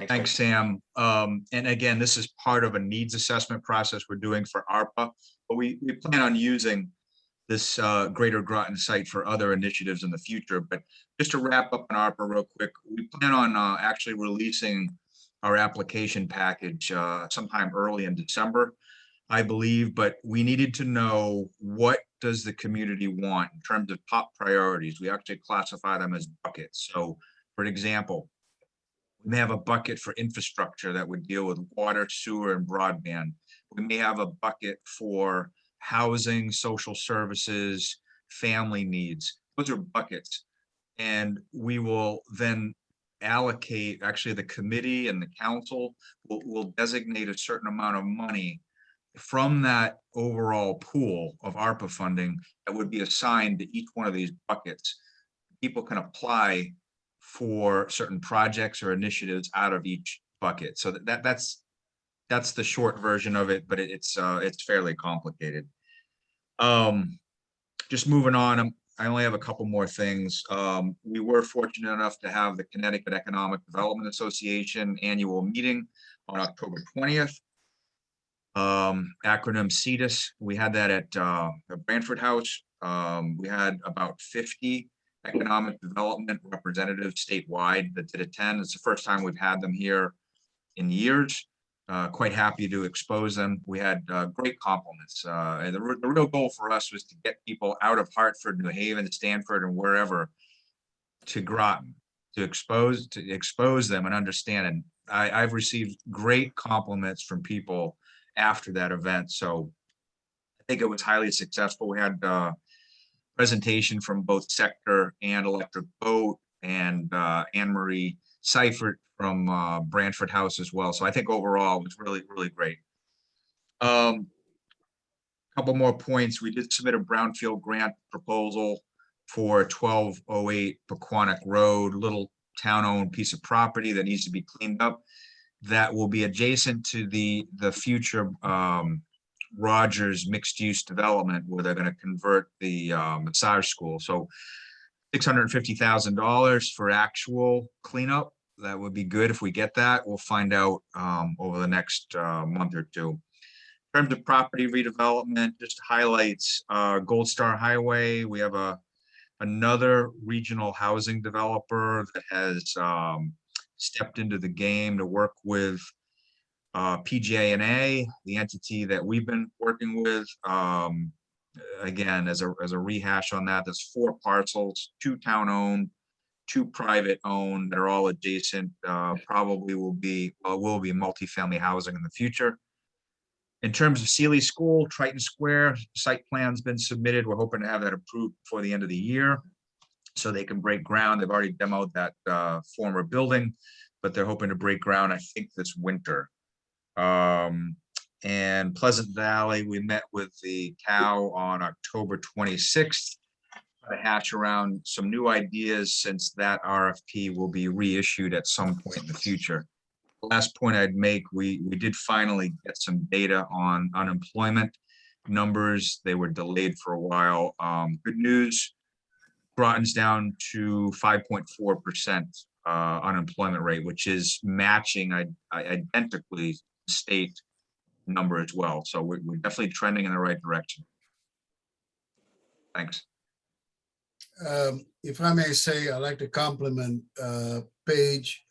Thanks, Sam. And again, this is part of a needs assessment process we're doing for ARPA, but we plan on using this Greater Groton site for other initiatives in the future. But just to wrap up on ARPA real quick, we plan on actually releasing our application package sometime early in December, I believe, but we needed to know, what does the community want in terms of top priorities? We actually classify them as buckets. So for example, we may have a bucket for infrastructure that would deal with water, sewer, and broadband. We may have a bucket for housing, social services, family needs. Those are buckets. And we will then allocate, actually the committee and the council will designate a certain amount of money from that overall pool of ARPA funding that would be assigned to each one of these buckets. People can apply for certain projects or initiatives out of each bucket. So that's the short version of it, but it's fairly complicated. Just moving on, I only have a couple more things. We were fortunate enough to have the Connecticut Economic Development Association annual meeting on October 20th. Acronym CEDAS. We had that at the Brantford House. We had about 50 economic development representatives statewide that did attend. It's the first time we've had them here in years. Quite happy to expose them. We had great compliments. And the real goal for us was to get people out of Hartford, New Haven, Stanford, and wherever to Groton, to expose them and understand. And I've received great compliments from people after that event. So I think it was highly successful. We had presentation from both Sector and Electric Boat, and Anne Marie Seifert from Brantford House as well. So I think overall it was really, really great. Couple more points. We did submit a Brownfield Grant proposal for 1208 Pequannock Road, little town-owned piece of property that needs to be cleaned up. That will be adjacent to the future Rogers mixed-use development, where they're going to convert the massage school. So $650,000 for actual cleanup. That would be good if we get that. We'll find out over the next month or two. In terms of property redevelopment, just highlights Gold Star Highway. We have another regional housing developer that has stepped into the game to work with PJ&A, the entity that we've been working with. Again, as a rehash on that, there's 4 parcels, 2 town-owned, 2 private-owned that are all adjacent. Probably will be multifamily housing in the future. In terms of Sealy School, Triton Square, site plan's been submitted. We're hoping to have that approved before the end of the year, so they can break ground. They've already demoed that former building, but they're hoping to break ground, I think, this winter. And Pleasant Valley, we met with the cow on October 26th to hash around some new ideas, since that RFP will be reissued at some point in the future. The last point I'd make, we did finally get some data on unemployment numbers. They were delayed for a while. Good news, Groton's down to 5.4% unemployment rate, which is matching identically state number as well. So we're definitely trending in the right direction. Thanks. If I may say, I'd like to compliment Paige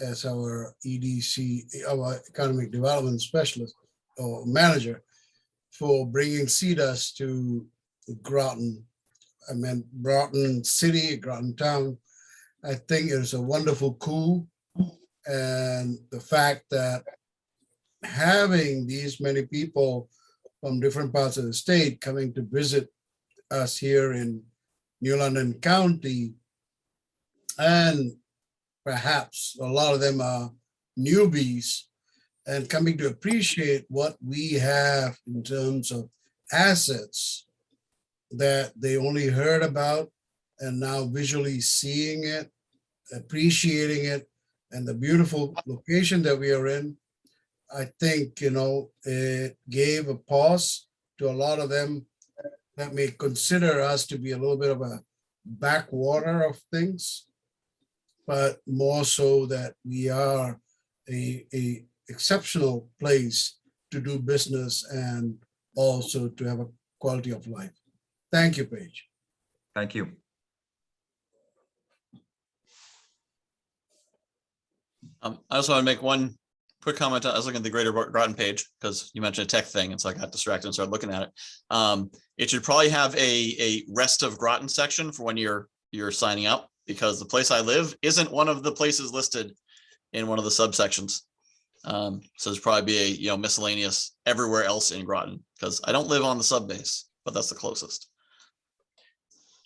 as our EDC, our Economic Development Specialist or Manager, for bringing CEDAS to Groton. I mean, Groton City, Groton Town. I think it's a wonderful coup. And the fact that having these many people from different parts of the state coming to visit us here in New London County, and perhaps a lot of them are newbies, and coming to appreciate what we have in terms of assets that they only heard about, and now visually seeing it, appreciating it, and the beautiful location that we are in. I think, it gave a pause to a lot of them that may consider us to be a little bit of a backwater of things, but more so that we are a exceptional place to do business and also to have a quality of life. Thank you, Paige. Thank you. I also want to make one quick comment. I was looking at the Greater Groton page because you mentioned a tech thing, and so I got distracted and started looking at it. It should probably have a rest of Groton section for when you're signing up, because the place I live isn't one of the places listed in one of the subsections. So there's probably be a miscellaneous everywhere else in Groton, because I don't live on the sub base, but that's the closest.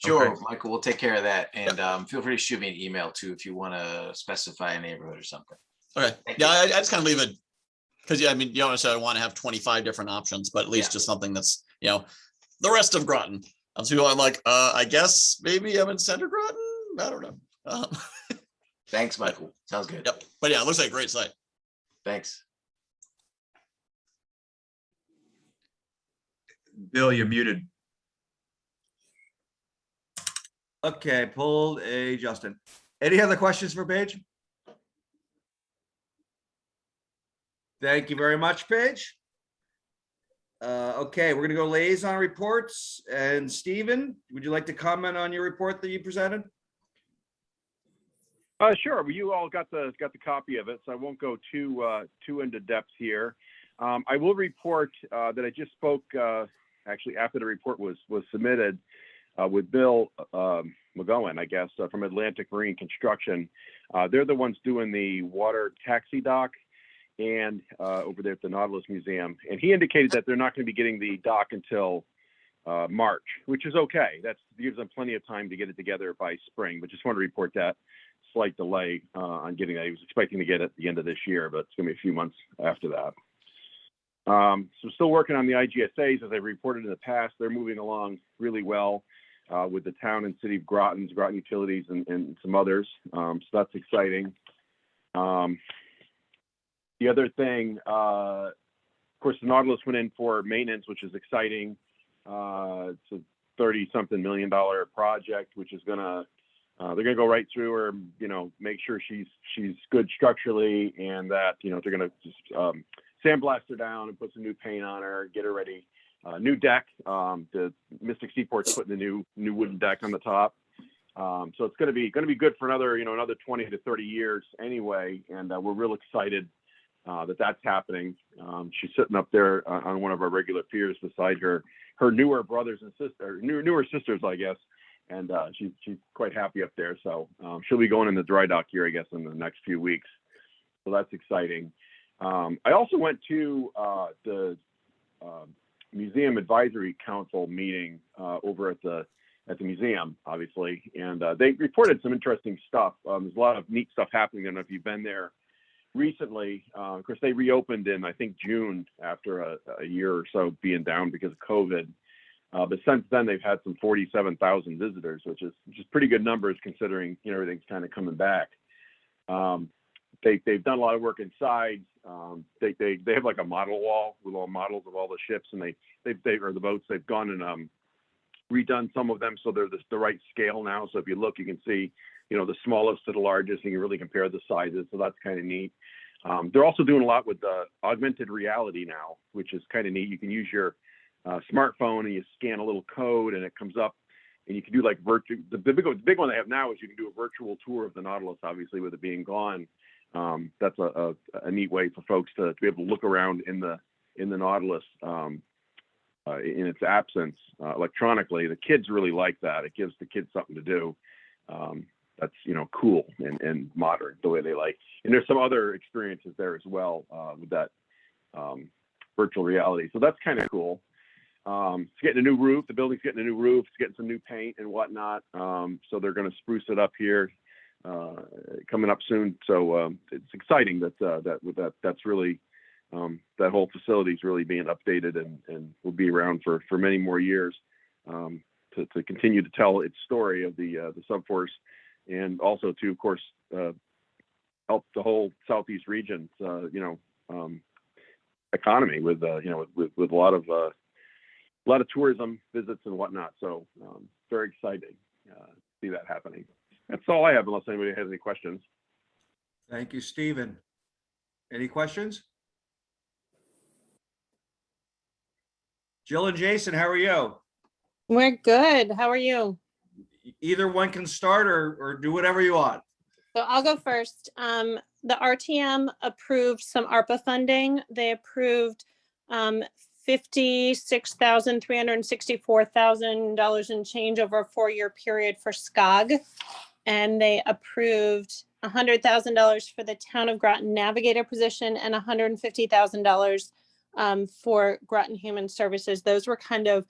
Sure, Okay. Michael, we'll take care of that. And feel free to shoot me an email too if you want to specify a neighborhood or something. Okay. Thank Yeah, you. I just kind of leave it because, I mean, you don't necessarily want to have 25 different options, but at least just something that's, the rest of Groton. So people are like, I guess maybe I'm in Center Groton. I don't know. Thanks, Michael. Sounds good. Yep. But yeah, it looks like a great site. Thanks. Bill, you're muted. Okay, pulled a Justin. Any other questions for Paige? Thank you very much, Paige. Okay, we're gonna go liaison reports, and Stephen, would you like to comment on your report that you presented? Sure. Well, you all got the copy of it, so I won't go too into depth here. I will report that I just spoke actually after the report was submitted with Bill McGowan, I guess, from Atlantic Marine Construction. They're the ones doing the water taxi dock and over there at the Nautilus Museum, and he indicated that they're not going to be getting the dock until March, which is okay. That gives them plenty of time to get it together by spring. But just want to report that slight delay on getting that. He was expecting to get it at the end of this year, but it's going to be a few months after that. So still working on the IGSAs, as I reported in the past. They're moving along really well with the town and city of Groton Utilities, and some others. So that's exciting. The other thing, of course, the Nautilus went in for maintenance, which is exciting. It's a $30-something million project, which is gonna they're gonna go right through her, make sure she's good structurally, and that they're gonna just sandblast her down and put some new paint on her, get her ready. New deck. The Mystic Seaport's putting the new wooden deck on the top. So it's gonna be good for another 20 to 30 years anyway, and we're real excited that that's happening. She's sitting up there on one of our regular piers beside her newer brothers and sisters, newer sisters, I guess, and she's quite happy up there. So she'll be going in the dry dock here, I guess, in the next few weeks. So that's exciting. I also went to the Museum Advisory Council meeting over at the museum, obviously, and they reported some interesting stuff. There's a lot of neat stuff happening. I don't know if you've been there recently. Of course, they reopened in, I think, June after a year or so being down because of COVID. But since then, they've had some 47,000 visitors, which is pretty good numbers considering everything's kind of coming back. They've done a lot of work inside. They have like a model wall with all models of all the ships, and they or the boats. They've gone and redone some of them so they're the right scale now. So if you look, you can see the smallest to the largest, and you can really compare the sizes. So that's kind of neat. They're also doing a lot with augmented reality now, which is kind of neat. You can use your smartphone and you scan a little code, and it comes up, and you can do like virtual. The big one they have now is you can do a virtual tour of the Nautilus, obviously with it being gone. That's a neat way for folks to be able to look around in the Nautilus in its absence electronically. The kids really like that. It gives the kids something to do. That's cool and modern the way they like. And there's some other experiences there as well with that virtual reality. So that's kind of cool. It's getting a new roof. The building's getting a new roof. It's getting some new paint and whatnot. So they're going to spruce it up here coming up soon. So it's exciting that's really that whole facility is really being updated and will be around for many more years to continue to tell its story of the subforce, and also to, of course, help the whole Southeast region's economy with a lot of tourism visits and whatnot. So very exciting to see that happening. That's all I have, unless anybody has any questions. Thank you, Stephen. Any questions? Jill and Jason, how are you? We're good. How are you? Either one can start or do whatever you want. So I'll go first. The RTM approved some ARPA funding. They approved $56,364,000 and change over a 4-year period for SCOG. And they approved $100,000 for the town of Groton navigator position and $150,000 for Groton Human Services. Those were kind of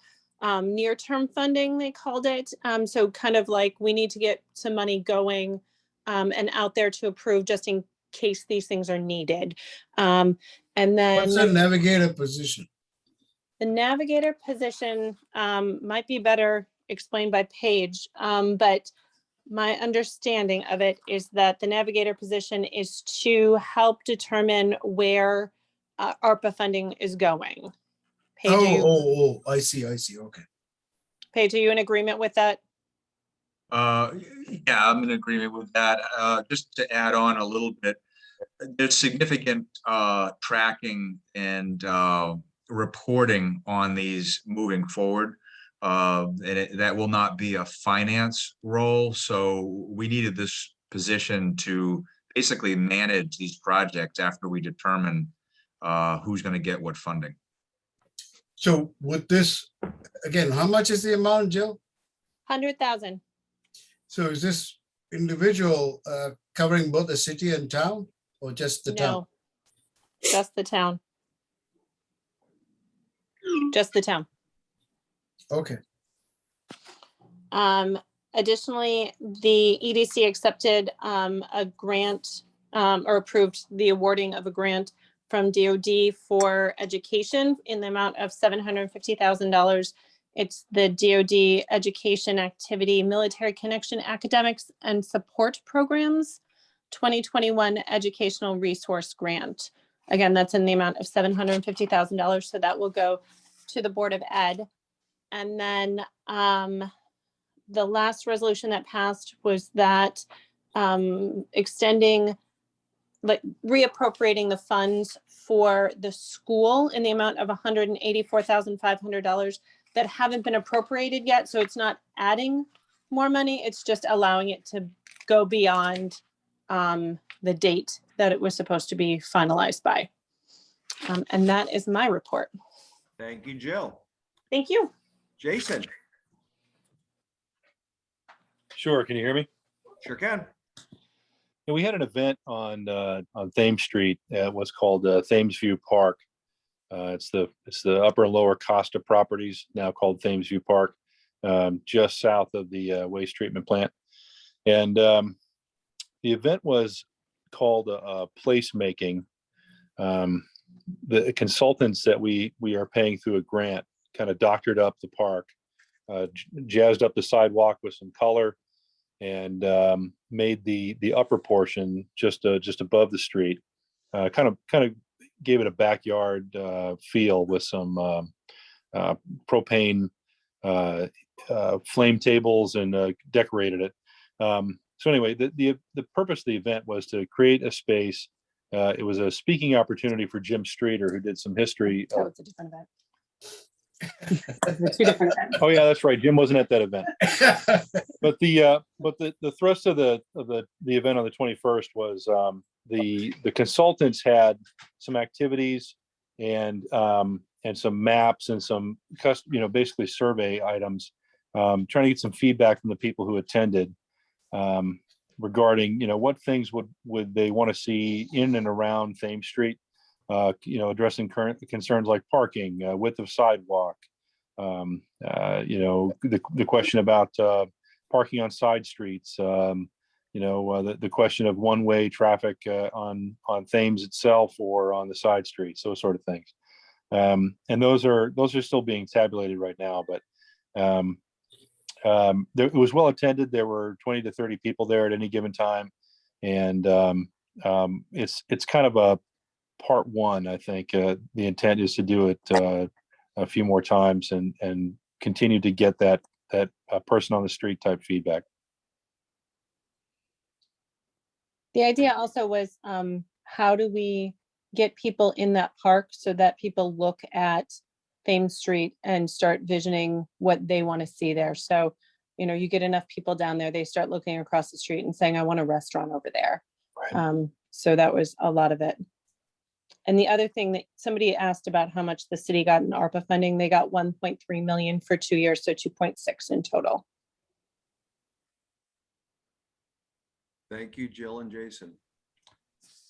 near-term funding, they called it. So kind of like we need to get some money going and out there to approve just in case these things are needed. And then What's the navigator position? the navigator position might be better explained by Paige, but my understanding of it is that the navigator position is to help determine where ARPA funding is going. Paige, I see, okay. Paige, are you in agreement with that? Yeah, I'm in agreement with that. Just to add on a little bit, there's significant tracking and reporting on these moving forward. That will not be a finance role. So we needed this position to basically manage these projects after we determine who's going to get what funding. So with this, again, how much is the amount, Jill? 100,000. So is this individual covering both the city and town, or just the town? No, just the town. Just the town. Okay, Additionally, the EDC accepted a grant or approved the awarding of a grant from DoD for education in the amount of $750,000. It's the DoD Education Activity Military Connection Academics and Support Programs 2021 Educational Resource Grant. Again, that's in the amount of $750,000. So that will go to the Board of Ed. And then the last resolution that passed was that extending, like reappropriating the funds for the school in the amount of $184,500 that haven't been appropriated yet. So it's not adding more money. It's just allowing it to go beyond the date that it was supposed to be finalized by. And that is my report. Thank you, Jill. Thank you. Jason, Sure, can you hear me? sure can. Yeah, we had an event on Thames Street at what's called Thames View Park. It's the upper and lower Costa properties, now called Thames View Park, just south of the waste treatment plant. And the event was called placemaking. The consultants that we are paying through a grant kind of doctored up the park, jazzed up the sidewalk with some color, and made the upper portion just above the street, kind of gave it a backyard feel with some propane flame tables, and decorated it. So anyway, the purpose of the event was to create a space. It was a speaking opportunity for Jim Streeter, who did some history. Oh, it's a different event. Two different events. Oh yeah, that's right. Jim wasn't at that event. But the thrust of the event on the 21st was the consultants had some activities and some maps and some basically survey items, trying to get some feedback from the people who attended, regarding what things would they want to see in and around Thames Street, addressing current concerns like parking, width of sidewalk, the question about parking on side streets, the question of one-way traffic on Thames itself or on the side streets, those sort of things. And those are still being tabulated right now, but it was well attended. There were 20 to 30 people there at any given time, and it's kind of a part one. I think the intent is to do it a few more times and continue to get that person on the street type feedback. The idea also was, how do we get people in that park so that people look at Thames Street and start visioning what they want to see there. So, you get enough people down there, they start looking across the street and saying, I want a restaurant over there. Right. So that was a lot of it. And the other thing that somebody asked about how much the city got in ARPA funding, they got 1.3 million for 2 years, so 2.6 in total. Thank you, Jill and Jason.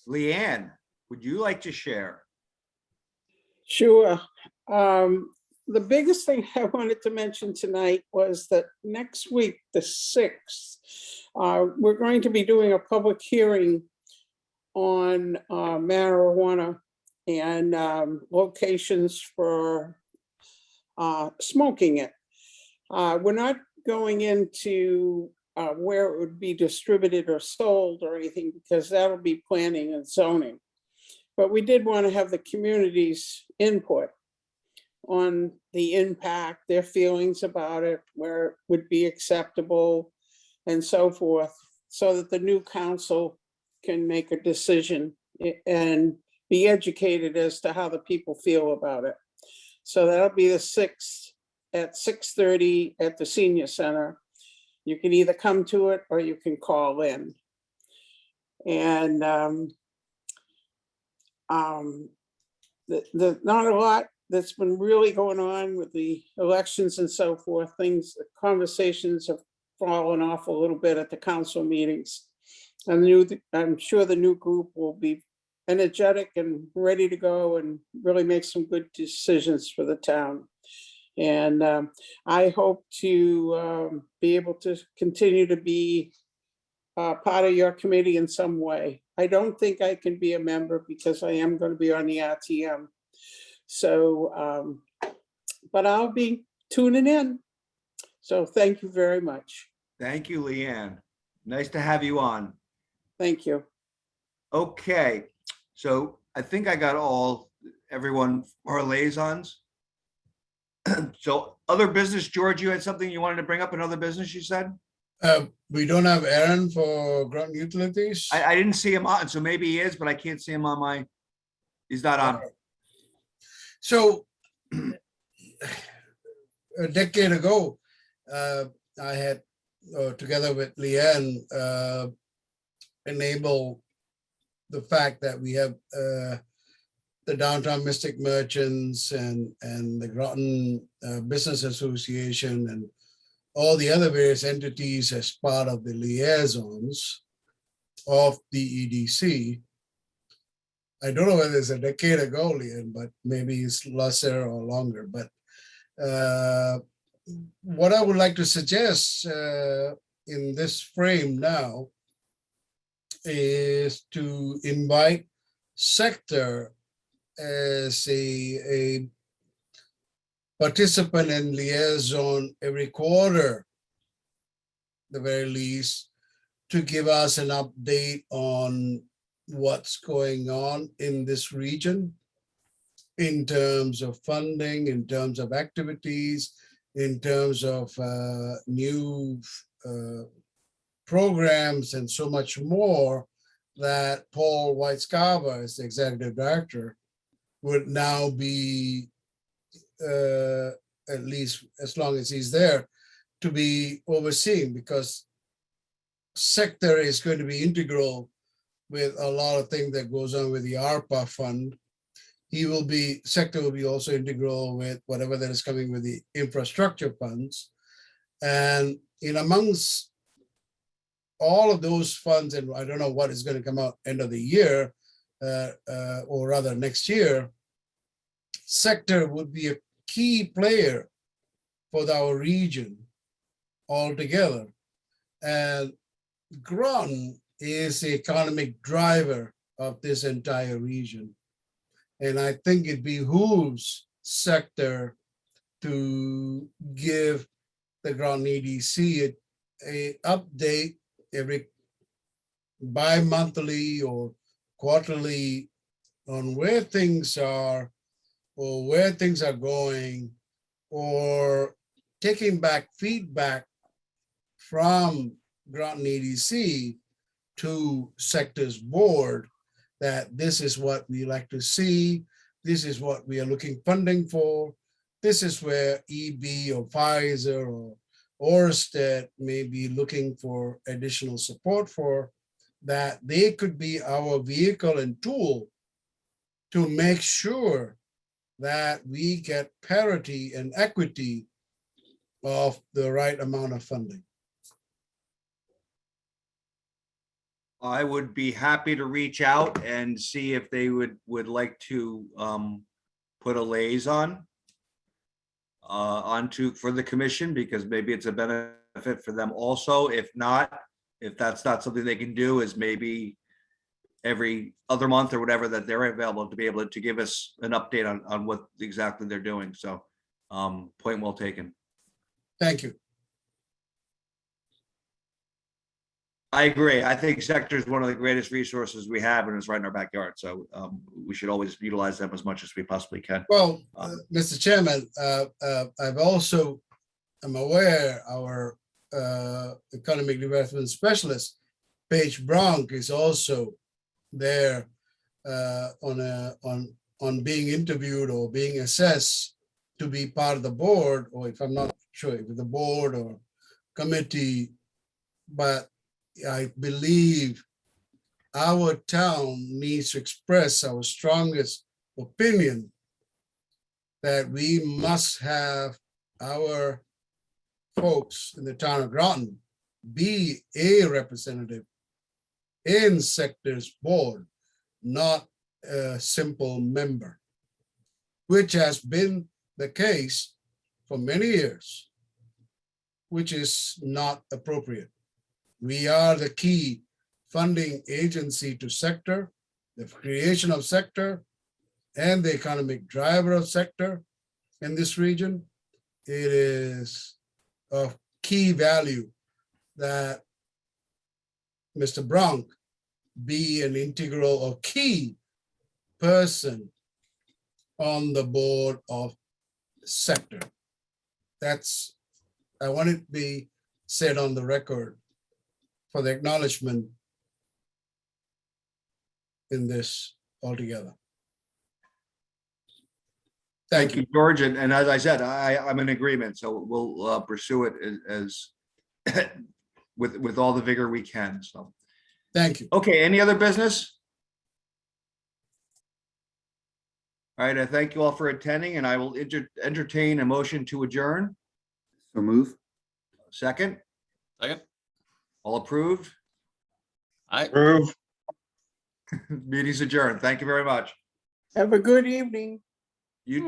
Leanne, would you like to share? Sure. The biggest thing I wanted to mention tonight was that next week, the 6th, we're going to be doing a public hearing on marijuana and locations for smoking it. We're not going into where it would be distributed or sold or anything, because that'll be planning and zoning. But we did want to have the community's input on the impact, their feelings about it, where it would be acceptable and so forth, so that the new council can make a decision and be educated as to how the people feel about it. So that'll be the 6th at 6:30 at the senior center. You can either come to it or you can call in. And not a lot that's been really going on with the elections and so forth. Conversations have fallen off a little bit at the council meetings. I'm sure the new group will be energetic and ready to go and really make some good decisions for the town. And I hope to be able to continue to be part of your committee in some way. I don't think I can be a member because I am going to be on the RTM. So, but I'll be tuning in. So thank you very much. Thank you, Leanne. Nice to have you on. Thank you. Okay, so I think I got everyone, our liaisons. So other business, George, you had something you wanted to bring up, another business, you said? We don't have Aaron for Groton Utilities. I didn't see him on, so maybe he is, but I can't see him on he's not on. So a decade ago, I had, together with Leanne, enable the fact that we have the Downtown Mystic Merchants and the Groton Business Association and all the other various entities as part of the liaisons of the EDC. I don't know whether it's a decade ago, Leanne, but maybe it's lesser or longer. But what I would like to suggest in this frame now is to invite sector as a participant and liaison every quarter, the very least, to give us an update on what's going on in this region in terms of funding, in terms of activities, in terms of new programs and so much more that Paul White-Scarver, as the executive director, would now be, at least as long as he's there, to be overseeing, because sector is going to be integral with a lot of things that goes on with the ARPA fund. Sector will be also integral with whatever that is coming with the infrastructure funds. And in amongst all of those funds, and I don't know what is going to come out end of the year, or rather next year, sector would be a key player for our region altogether. And Groton is the economic driver of this entire region. And I think it behooves sector to give the Groton EDC a update every bi-monthly or quarterly on where things are, or where things are going, or taking back feedback from Groton EDC to sector's board that this is what we like to see, this is what we are looking funding for, this is where EB or Pfizer or Orsted may be looking for additional support for, that they could be our vehicle and tool to make sure that we get parity and equity of the right amount of funding. I would be happy to reach out and see if they would like to put a liaison for the commission, because maybe it's a benefit for them also. If not, if that's not something they can do, is maybe every other month or whatever that they're available to be able to give us an update on what exactly they're doing. So point well taken. Thank you. I agree. I think sector is one of the greatest resources we have, and it's right in our backyard. So we should always utilize them as much as we possibly can. Well, Mr. Chairman, I've also, I'm aware our economic development specialist, Paige Bronk, is also there on being interviewed or being assessed to be part of the board, or if I'm not sure if the board or committee, but I believe our town needs to express our strongest opinion that we must have our folks in the town of Groton be a representative in sector's board, not a simple member, which has been the case for many years, which is not appropriate. We are the key funding agency to sector, the creation of sector, and the economic driver of sector in this region. It is of key value that Mr. Bronk be an integral or key person on the board of sector. That's, I want it to be said on the record for the acknowledgement in this altogether. Thank you. George. And as I said, I'm in agreement. So we'll pursue it as with all the vigor we can. So, Thank you. okay. Any other business? All right. I thank you all for attending, and I will entertain a motion to adjourn. So move. Second, Second. all approved. Aye. Approve. Meeting's adjourned. Thank you very much. Have a good evening. You too.